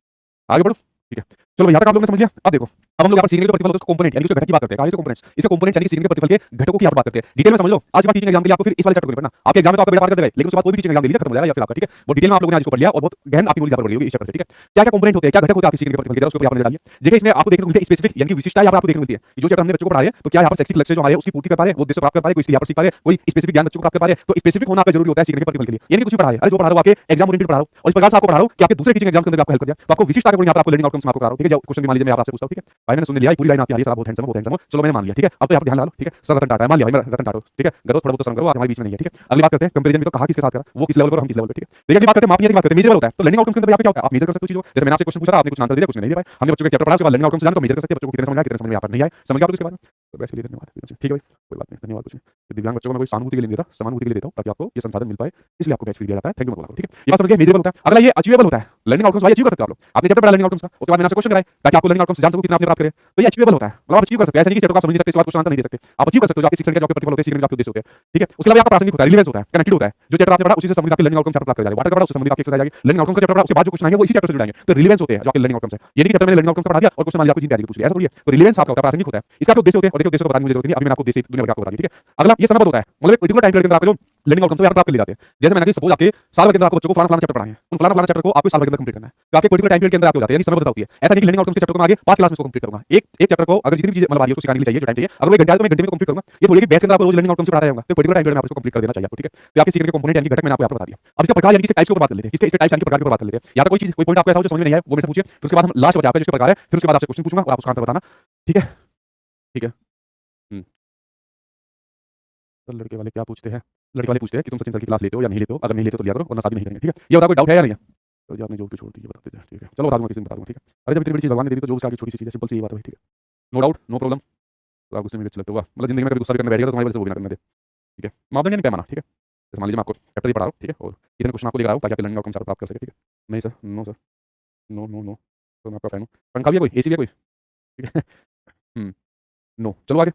आगे बढ़ो, ठीक है। चलो यहाँ तक आप लोगों ने समझ लिया। अब देखो अब हम लोग यहाँ पर सीखने के प्रतिफल होते हैं कंपोनेंट, यानी जो घटक की बात करते हैं, कंपोनेंट्स, इसके कंपोनेंट्स यानी सीखने के प्रतिफल के घटकों की यहाँ पर बात करते हैं। डिटेल में समझ लो, आज के बाद टीचिंग एग्जाम के लिए आपको फिर इस वाले चैप्टर को पढ़ना, आपके एग्जाम में तो आपका बेटा पार कर देगा, लेकिन उसके बाद कोई भी टीचिंग एग्जाम दे लीजिए, खत्म हो जाएगा या फिर आपका, ठीक है। वो डिटेल में आप लोगों ने आज को पढ़ लिया और बहुत गहन आपकी नॉलेज यहाँ पर बढ़ी होगी इस चैप्टर से, ठीक है। क्या क्या कंपोनेंट होते हैं, क्या घटक होता है आपके सीखने के प्रतिफल के, उसको यहाँ पर डालिए। देखिए इसमें आपको देखने को मिलती है स्पेसिफिक यानी स्पेसिफिक यहाँ पर आपको देखने को मिलती है। जो चैप्टर हमने बच्चों को पढ़ा रहे हैं तो क्या यहाँ पर शैक्षिक लक्ष्य जो हमारे उसकी पूर्ति कर पा रहे हैं, वो उद्देश्य प्राप्त कर पा रहे हैं, कोई यहाँ पर सीख पा रहे हैं, कोई स्पेसिफिक ज्ञान बच्चों को प्राप्त कर पा रहे हैं। तो स्पेसिफिक होना आपका जरूरी होता है सीखने के प्रतिफल के लिए, यानी कुछ भी पढ़ा रहे हैं, अरे जो पढ़ा रहा हूं आपके एग्जाम ओरिएंटेड पढ़ा रहा हूं और इस प्रकार से आपको पढ़ा रहा हूं कि आपके दूसरे टीचिंग एग्जाम के अंदर आपको हेल्प कर जाए, तो आपको विशिष्ट आगे यहाँ पर आपको लर्निंग आउटकम्स आपको करा रहा हूं, ठीक है। ठीक है। जो क्वेश्चन भी मान लीजिए मैं आपसे पूछता हूँ, ठीक है भाई, मैंने सुन लिया पूरी लाइन आपकी आ रही है सर, आप बहुत हैंडसम, बहुत हैंडसम हो, चलो मैंने मान लिया, ठीक है। अब तो यहाँ पर ध्यान लगा लो, ठीक है। सर रतन टाटा है, मान लिया भाई, मैं रतन टाटा हूँ, ठीक है। गदो थोड़ा बहुत शर्म करो, आप हमारे बीच में नहीं है, ठीक है। अगली बात करते हैं कंपैरिजन में, तो कहा किसके साथ करा, वो किस लेवल पर, हम किस लेवल पर, ठीक है। देखिए अगली बात करते हैं मापनीय की बात करते हैं, मेजरेबल होता है। तो लर्निंग आउटकम्स के अंदर यहाँ पे क्या होता है, आप मेजर कर सकते हो चीजों को। जैसे मैंने आपसे क्वेश्चन पूछा था, आपने कुछ आंसर दिया, कुछ नहीं दिया भाई, हमने बच्चों के चैप्टर पढ़ा, उसके बाद लर्निंग आउटकम्स जाना, तो मेजर कर सकते हैं बच्चों को कितने समझ आया, कितने समझ में यहाँ पर नहीं आया, समझ गया आप इसके बारे में। तो वैसे धन्यवाद, ठीक है भाई, कोई बात नहीं, धन्यवाद। कुछ नहीं, दिव्यांग बच्चों को मैं कोई सहानुभूति के लिए नहीं देता, समानुभूति के लिए देता हूँ, ताकि आपको ये संसाधन मिल पाए, इसलिए आपको बैच फी दिया जाता है। थैंक यू, ठीक है। ये बात समझिए, मेजरेबल होता है। अगला ये अचीवेबल होता है। लर्निंग आउटकम्स भाई अचीव कर सकते हो आप लोग, आपने चैप्टर पढ़ा लर्निंग आउटकम्स का, उसके बाद मैंने आपसे क्वेश्चन कराए ताकि आपको लर्निंग आउटकम्स जान सको कितना आपने प्राप्त करे, तो ये अचीवेबल होता है, मतलब आप अचीव कर सकते हैं। ऐसा नहीं कि चैप्टर को आप समझ नहीं सकते, इसके बाद क्वेश्चन आंसर नहीं दे सकते, आप अचीव कर सकते हो। जो आपके शिक्षण के, जो आपके प्रतिफल होते हैं, सीखने के आपके उद्देश्य होते हैं, ठीक है। उसके अलावा आपका प्रासंगिक होता है, रिलेवेंस होता है, कनेक्टेड होता है। जो चैप्टर आपने पढ़ा उसी से संबंधित आपके लर्निंग आउटकम चैप्टर प्राप्त कर जाएगा। वाटर का पढ़ा उससे संबंधित आपकी एक्सरसाइज आएगी, लर्निंग आउटकम का चैप्टर पढ़ा उसके बाद जो क्वेश्चन आएंगे वो इसी चैप्टर से जुड़ाएंगे। तो रिलेवेंस होते हैं जो आपके लर्निंग आउटकम्स है। ये नहीं कि चैप्टर मैंने लर्निंग आउटकम पढ़ा दिया और क्वेश्चन मान लिया आपको जीन तैयारी पूछ लिया, ऐसा थोड़ी है। तो रिलेवेंस आपका होता है, प्रासंगिक होता है, इसका आपके उद्देश्य होते हैं, और देखिए उद्देश्य को बताने की मुझे जरूरत नहीं, अभी मैंने आपको उद्देश्य दुनिया भर का बता दिया, ठीक है। अगला ये समझ होता है, मतलब एक पर्टिकुलर टाइम पीरियड के अंदर आपको जो लर्निंग आउटकम्स यार प्राप्त कर ले जाते हैं। जैसे मैंने कहा सपोज आपके साल भर के अंदर आपको बच्चों को फलाना चैप्टर पढ़ाएंगे, उन फलाना चैप्टर को आपको साल भर के अंदर कंप्लीट करना है, तो आपके पर्टिकुलर टाइम पीरियड के अंदर आपको जाते हैं, यानी समय होती है। ऐसा नहीं कि लर्निंग आउटकम्स के चैप्टर को मैं आगे 5 क्लास में इसको कंप्लीट करूंगा, एक चैप्टर को अगर जितनी भी चीजें मतलब आ रही है उसको सिखाने के लिए चाहिए, जो टाइम चाहिए, अगर वो 1 घंटा है तो मैं 1 घंटे में कंप्लीट करूंगा। ये थोड़ी कि बैच के अंदर आपको रोज लर्निंग आउटकम्स पढ़ाया जाएगा, तो पर्टिकुलर टाइम पीरियड में आपको कंप्लीट कर देना चाहिए आपको, ठीक है। तो आपके सीखने के कंपोनेंट यानी कि घटक मैंने आपको बता दिया। अब इसका प्रकार यानी कि टाइप्स के ऊपर बात कर लेते हैं, इसके टाइप्स यानी कि प्रकार के ऊपर बात कर लेते हैं। या तो कोई चीज कोई पॉइंट आपको ऐसा हो जो समझ में नहीं आया, वो मेरे से पूछिए, फिर उसके बाद हम लास्ट बचा पे जिसके प्रकार है, फिर उसके बाद आपसे क्वेश्चन पूछूंगा और आप उसका आंसर बताना, ठीक है। ठीक है। तो लड़के वाले क्या पूछते हैं, लड़के वाले पूछते हैं कि तुम सचिन सर की क्लास लेते हो या नहीं लेते हो, अगर नहीं लेते हो तो लिया करो, वरना शादी नहीं करेंगे, ठीक है। ये बता कोई डाउट है या नहीं है, तो जो आपने जो भी छोड़ दी ये बता देते हैं, ठीक है। चलो बता दूंगा, किसी दिन बता दूंगा, ठीक है। अरे जब इतनी बड़ी चीज भगवान ने दे दी तो जो उसके आगे छोटी सी चीज है, सिंपल सी बात है, ठीक है। No doubt, no problem. तो आप गुस्से में चलते हुआ मतलब जिंदगी में कभी गुस्सा भी करने बैठ गया तो तुम्हारी वजह से वो भी ना करने दे, ठीक है। मापदंड नहीं पैमाना, ठीक है। जैसे मान लीजिए मैं आपको चैप्टर ही पढ़ा रहा हूँ, ठीक है, और इतने क्वेश्चन आपको लेकर आया हूँ ताकि आप लर्निंग आउटकम प्राप्त कर सके, ठीक है। नहीं sir, no sir, no no no, तो मैं आपका फैन हूँ। पंखा भी है कोई, एसी भी है कोई, ठीक है। नो, चलो आगे।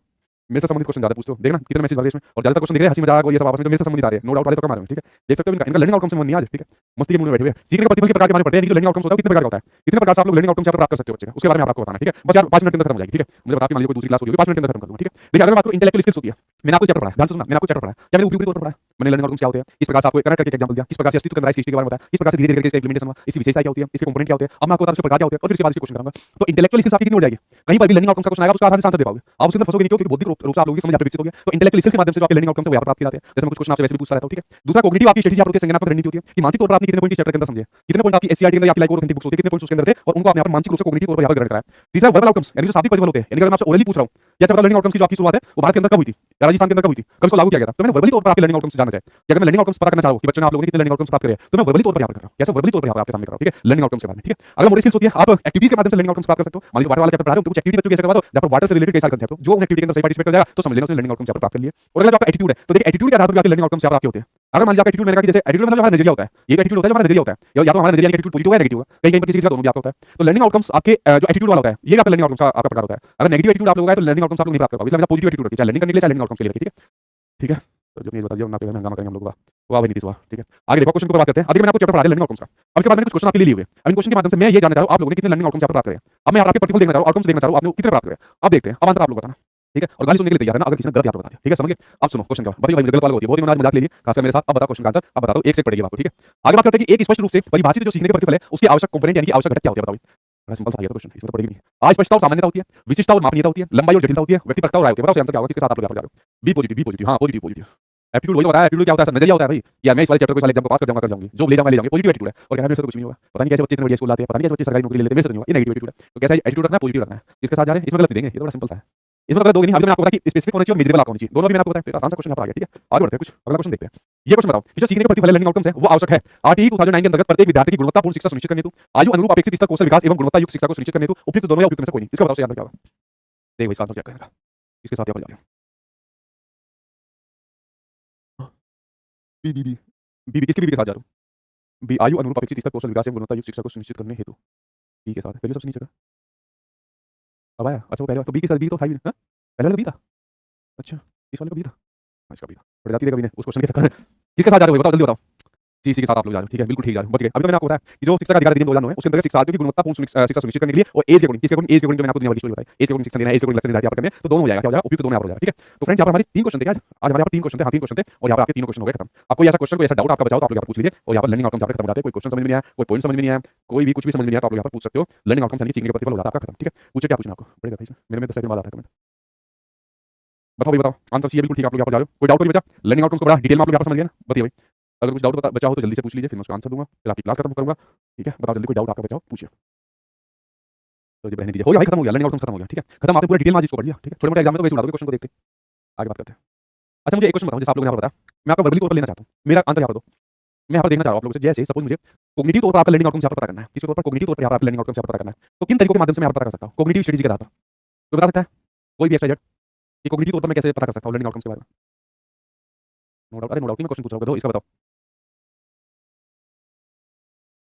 मेरे से संबंधित क्वेश्चन ज्यादा पूछते हो, देखना कितने मैसेज आ रहे हैं इसमें, और ज्यादातर क्वेश्चन दिख रहे हैं हंसी मजाक और ये सब आपस में, तो मेरे से संबंधित आ रहे हैं, नो डाउट वाले तो कम आ रहे हैं, ठीक है। देख सकते हो इनका लर्निंग आउटकम से मन नहीं आज, ठीक है। मस्ती के मूड में बैठे हुए हैं, सीखने के प्रतिफल के प्रकार के बारे में पढ़ते हैं, जो लर्निंग आउटकम्स होता है कितने प्रकार का होता है, कितने प्रकार से आप लोग लर्निंग आउटकम प्राप्त कर सकते हो बच्चे का, उसके बारे में आपको बताना, ठीक है। बस यार 5 मिनट के अंदर खत्म हो जाएगी, ठीक है। मुझे बता के मान लीजिए कोई दूसरी क्लास होगी 5 मिनट के अंदर खत्म कर दूंगा, ठीक है। देखिए अगर आपको इंटेलेक्चुअल स्किल्स होती है, मैंने आपको चैप्टर पढ़ाया, ध्यान से सुनना, मैंने आपको चैप्टर पढ़ाया, क्या मैंने उपयोगी तौर पर पढ़ाया, मैंने लर्निंग आउटकम्स क्या होते हैं, इस प्रकार से आपको कनेक्ट करके एग्जांपल दिया, किस प्रकार से अस्तित्व के अंदर हिस्ट्री के बारे में बताया, किस प्रकार से धीरे धीरे इसका इंप्लीमेंटेशन हुआ, इसकी विशेषता क्या होती है, इसके कंपोनेंट क्या होते हैं, अब मैं आपको बता दूं इसके प्रकार क्या होते हैं, और फिर इसके बाद इसके क्वेश्चन करूंगा। तो इंटेलेक्चुअल स्किल्स आपकी कितनी हो जाएगी, कहीं पर भी लर्निंग आउटकम्स का क्वेश्चन आएगा उसका आसानी से आंसर दे पाओगे, आप उसके अंदर फंसोगे नहीं, क्योंकि बौद्धिक रूप से आप लोगों की समझ आप विकसित हो गया। तो इंटेलेक्चुअल स्किल्स के माध्यम से जो आपके लर्निंग आउटकम्स है वो प्राप्त किए जाते हैं। जैसे मैं कुछ क्वेश्चन आपसे वैसे भी पूछता रहता हूं, ठीक है। दूसरा कॉग्निटिव आपकी स्ट्रेटजी आप लोगों की संज्ञानात्मक रणनीति होती है कि मानसिक तौर पर आपने कितने पॉइंट चैप्टर के अंदर समझे, कितने पॉइंट आपकी एससीईआरटी के अंदर आपकी लाइक और ऑथेंटिक बुक्स होती है, कितने पॉइंट्स उसके अंदर थे और उनको आपने यहाँ पर मानसिक रूप से कॉग्निटिव तौर पर यहाँ पर ग्रहण कराया। तीसरा वर्बल आउटकम्स यानी जो शाब्दिक प्रतिफल होते हैं, यानी अगर मैं आपसे ओरली पूछ रहा हूं या चैप्टर लर्निंग आउटकम्स की जो आपकी शुरुआत है वो भारत के अंदर कब हुई थी या राजस्थान के अंदर कब हुई थी, कब इसको लागू किया गया था, तो मैंने वर्बली तौर पर आपके लर्निंग आउटकम्स जानना चाहिए। कि अगर मैं लर्निंग आउटकम्स पता करना चाहूं कि बच्चों ने आप लोगों ने कितने लर्निंग आउटकम्स प्राप्त करे, तो मैं वर्बली तौर पर यहाँ पर कर रहा हूं, कैसे वर्बली तौर पर यहाँ पर आपके सामने कर रहा हूं, ठीक है, लर्निंग आउटकम्स के बारे में, ठीक है। अगर मोटर स्किल्स होती है, आप एक्टिविटीज के माध्यम से लर्निंग आउटकम्स प्राप्त कर सकते हो। मान लीजिए वाटर वाला चैप्टर पढ़ा रहे हो तो कुछ एक्टिविटी बच्चों को कैसे करवा दो जहां पर वाटर से रिलेटेड कई सारे कंसेप्ट हो, जो उन एक्टिविटी के अंदर सही पार्टिसिपेट कर जाएगा तो समझ लेना उसने लर्निंग आउटकम्स प्राप्त कर लिए। और अगर आपका एटीट्यूड है तो देखिए एटीट्यूड के आधार पर आपके लर्निंग आउटकम्स आपके होते हैं। अगर मान लीजिए आपका एटीट्यूड मैंने कहा कि जैसे एटीट्यूड मतलब हमारा नजरिया होता है, ये एटीट्यूड होता है जो हमारा नजरिया होता है, या तो हमारा नजरिया एटीट्यूड पॉजिटिव है नेगेटिव है, कहीं कहीं पर किसी का दोनों भी आपका होता है। तो लर्निंग आउटकम्स आपके जो एटीट्यूड वाला होता है ये आपका लर्निंग आउटकम्स का आपका प्रकार होता है। अगर नेगेटिव एटीट्यूड आप लोगों का है तो लर्निंग आउटकम्स आप लोग नहीं प्राप्त कर पाओगे, इसलिए पॉजिटिव एटीट्यूड रखिए, चाहे लर्निंग करने के लिए चाहे लर्निंग आउटकम्स के लिए, ठीक है। ठीक है, तो जो मैं बता दिया ना पे हंगामा करेंगे हम लोग का वाह भाई नीतीश वाह, ठीक है। आगे देखो क्वेश्चन के ऊपर बात करते हैं। अभी मैंने आपको चैप्टर पढ़ा दिया लर्निंग आउटकम्स का, अब इसके बाद मैंने कुछ क्वेश्चन आपके लिए लिए हुए। अब इन क्वेश्चन के माध्यम से मैं ये जानना चाह रहा हूं आप लोगों ने कितने लर्निंग आउटकम्स प्राप्त करे। अब मैं आपके प्रतिफल देखना चाह रहा हूं, आउटकम्स देखना चाह रहा हूं आपने कितने प्राप्त करे। अब देखते हैं, अब आंसर आप लोग बताना, ठीक है। और गाली सुनने के लिए तैयार है ना, अगर किसी ने गलत याद बता दिया, ठीक है, समझ गए। अब सुनो क्वेश्चन का बताइए भाई, मुझे गलत वाला होती है बहुत ही, मैंने आज मजाक ले लिया खासकर मेरे साथ। अब बताओ क्वेश्चन का आंसर, अब बता दो, एक से पढ़ेगी आपको, ठीक है। आगे बात करते हैं कि एक स्पष्ट रूप से परिभाषित जो सीखने के प्रतिफल है उसके आवश्यक कंपोनेंट यानी कि आवश्यक घटक क्या होते हैं, बताओ। बड़ा सिंपल सा है क्वेश्चन, इसमें तो पढ़ेगी नहीं। आज स्पष्टता और सामान्यता होती है, विशिष्टता और मापनीयता होती है, लंबाई और जटिलता होती है, व्यक्तिपरकता और राय होती है। बताओ आंसर क्या होगा, किसके साथ आप लोग जा रहे हो। बी पॉजिटिव, बी पॉजिटिव, हां पॉजिटिव पॉजिटिव। एप्टीट्यूड वही बताया, एप्टीट्यूड क्या होता है सर, नजरिया होता है भाई। यार मैं इस वाले चैप्टर को साले एग्जाम को पास कर जाऊंगा, कर जाऊंगी, जो ले जाऊंगा ले जाऊंगी, पॉजिटिव एटीट्यूड है। और कहना मेरे से तो कुछ नहीं होगा, पता नहीं कैसे बच्चे इतने बढ़िया स्कूल आते हैं, पता नहीं कैसे बच्चे सरकारी नौकरी ले लेते हैं, मेरे से तो नहीं होगा, ये नेगेटिव एटीट्यूड है। तो कैसा एटीट्यूड रखना है, पॉजिटिव रखना है। इसके साथ जा रहे हैं, इसमें गलत देंगे, ये तो बड़ा सिंपल सा है। इसमें गलत दोगे नहीं, अभी तो मैंने आपको बताया कि स्पेसिफिक होना चाहिए और मेजरेबल होना चाहिए, दोनों भी मैंने आपको बताया। आसान सा क्वेश्चन यहाँ पर आ गया, ठीक है। आगे बढ़ते हैं, कुछ अगला क्वेश्चन देखते हैं। ये क्वेश्चन बताओ कि जो सीखने के प्रतिफल लर्निंग आउटकम्स है वो आवश्यक है आरटीई 2009 के अंतर्गत प्रत्येक विद्यार्थी की गुणवत्तापूर्ण शिक्षा सुनिश्चित करने हेतु आयु अनुरूप अपेक्षित स्तर कौशल विकास एवं गुणवत्ता युक्त शिक्षा को सुनिश्चित करने हेतु उपयुक्त दोनों या उपयुक्त में से कोई नहीं। इसका बताओ याद क्या होगा। देखो इसका आंसर क्या करेगा, इसके साथ यहाँ पर जा रहे हैं। बी बी बी बी किसके बी के साथ जा रहा हूँ। बी आयु अनुरूप अपेक्षित स्तर कौशल विकास एवं गुणवत्ता युक्त शिक्षा को सुनिश्चित करने हेतु, बी के साथ पहले सबसे नीचे का अब आया। अच्छा वो पहले तो बी के साथ, बी तो 5 हां पहले वाला बी था। अच्छा इस वाले का बी था, इसका भी था। प्रजाति देगा भी ने उस क्वेश्चन के चक्कर में। किसके साथ जा रहे हो बताओ जल्दी बताओ। सी सी के साथ आप लोग जा रहे हो, ठीक है, बिल्कुल ठीक जा रहे हो, बच गए। अभी तो मैंने आपको बताया कि जो शिक्षा का अधिकार अधिनियम 2009 है उसके अंतर्गत शिक्षार्थियों की गुणवत्तापूर्ण शिक्षा सुनिश्चित करने के लिए और एज के अकॉर्डिंग, किसके अकॉर्डिंग, एज के अकॉर्डिंग, जो मैंने आपको दुनिया भर की स्टोरी बताई, एज के अकॉर्डिंग शिक्षा देना है, एज के अकॉर्डिंग लक्ष्य निर्धारित यहाँ पर करने, तो दोनों हो जाएगा, क्या हो जाएगा, उपयुक्त दोनों यहाँ पर हो जाएगा, ठीक है। तो फ्रेंड्स यहाँ पर हमारे 3 क्वेश्चन थे आज हमारे यहाँ पर 3 क्वेश्चन थे, हाँ 3 क्वेश्चन थे और यहाँ पर आपके 3 क्वेश्चन हो गए खत्म। आपको ऐसा क्वेश्चन, कोई ऐसा डाउट आपका बचाओ तो आप लोग यहाँ पर पूछ लीजिए और यहाँ पर लर्निंग आउटकम यहाँ पर खत्म हो जाते हैं। कोई क्वेश्चन समझ में नहीं आया, कोई पॉइंट समझ में नहीं आया, कोई भी कुछ भी समझ में नहीं आया तो आप लोग यहाँ पर पूछ सकते हो। लर्निंग आउटकम यानी सीखने के प्रतिफल हो जाता है आपका खत्म, ठीक है। पूछे क्या पूछना आपको बड़े बताइए, मेरे में 10 सेकंड बाद आता है कमेंट। बताओ भाई बताओ, आंसर सी है बिल्कुल ठीक, आप लोग यहाँ पर जा रहे हो। कोई डाउट तो नहीं बचा, लर्निंग आउटकम्स को बड़ा डिटेल में आप लोग यहाँ पर समझ गए ना, बताइए भाई। अगर कुछ डाउट बचा हो तो जल्दी से पूछ लीजिए, फिर मैं उसका आंसर दूंगा, फिर आपकी क्लास खत्म करूंगा, ठीक है। बताओ जल्दी कोई डाउट आपका बचा हो पूछिए। तो ये रहने दीजिए, हो गया भाई, खत्म हो गया, लर्निंग आउटकम्स खत्म हो गया, ठीक है, खत्म। आपने पूरा डिटेल में आज इसको पढ़ लिया, ठीक है। छोटे मोटे एग्जाम में तो वैसे उड़ा दोगे क्वेश्चन को देखते, आगे बात करते हैं। अच्छा मुझे एक क्वेश्चन बताओ, जैसे आप लोगों ने यहाँ पर बताया, मैं आपका वर्बली तौर पर लेना चाहता हूँ, मेरा आंसर यहाँ पर दो। मैं यहाँ पर देखना चाह रहा हूँ आप लोगों से, जैसे सपोज मुझे कॉग्निटिव तौर पर आपका लर्निंग आउटकम्स यहाँ पर पता करना है, किसी तौर पर कॉग्निटिव तौर पर यहाँ पर लर्निंग आउटकम्स यहाँ पर पता करना है, तो किन तरीकों के माध्यम से मैं यहाँ पर पता कर सकता हूँ कॉग्निटिव स्ट्रेटजी के आधार पर? तो बता सकता है कोई भी एक्स्ट्रा कि कॉग्निटिव तौर पर मैं कैसे पता कर सकता हूँ लर्निंग आउटकम्स के बारे में? नो डाउट, अरे नो डाउट नहीं, मैं क्वेश्चन पूछ रहा हूँ, इसका बताओ।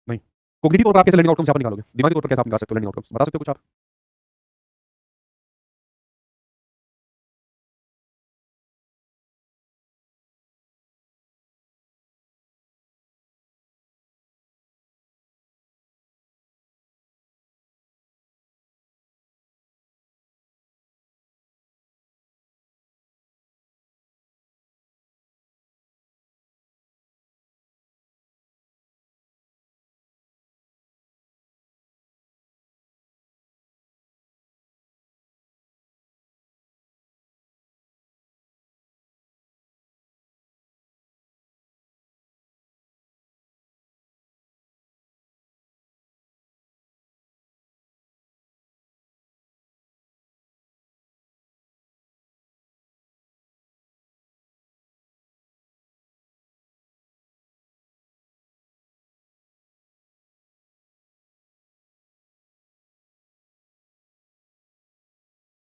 नहीं, कॉग्निटिव तौर पर आप कैसे लर्निंग आउटकम्स यहाँ पर निकालोगे, दिमागी तौर पर कैसे आप निकाल सकते हो लर्निंग आउटकम्स, बता सकते हो कुछ आप?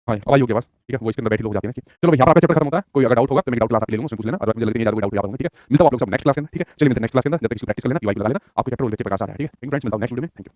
हाँ, अब आई होगी आवाज़, ठीक है, वो इसके अंदर बैठी लोग हो जाते हैं कि चलो भाई यहाँ पर आपका चैप्टर खत्म होता है, कोई अगर डाउट होगा तो मेरी डाउट क्लास आपकी ले लूँगा, उसमें पूछ लेना, अदरवाइज़ मुझे लगता है नहीं ज़्यादा कोई डाउट होगा, ठीक है। मिलता हूँ आप लोग सब नेक्स्ट क्लास के अंदर, ठीक है, चलिए मिलते हैं नेक्स्ट क्लास के अंदर, जब तक इसकी प्रैक्टिस कर लेना, यूआई लगा लेना, आपके चैप्टर और बच्चे प्रकाश आ रहा है, ठीक है। थैंक यू फ्रेंड्स, मिलता हूँ नेक्स्ट वीडियो में, थैंक यू।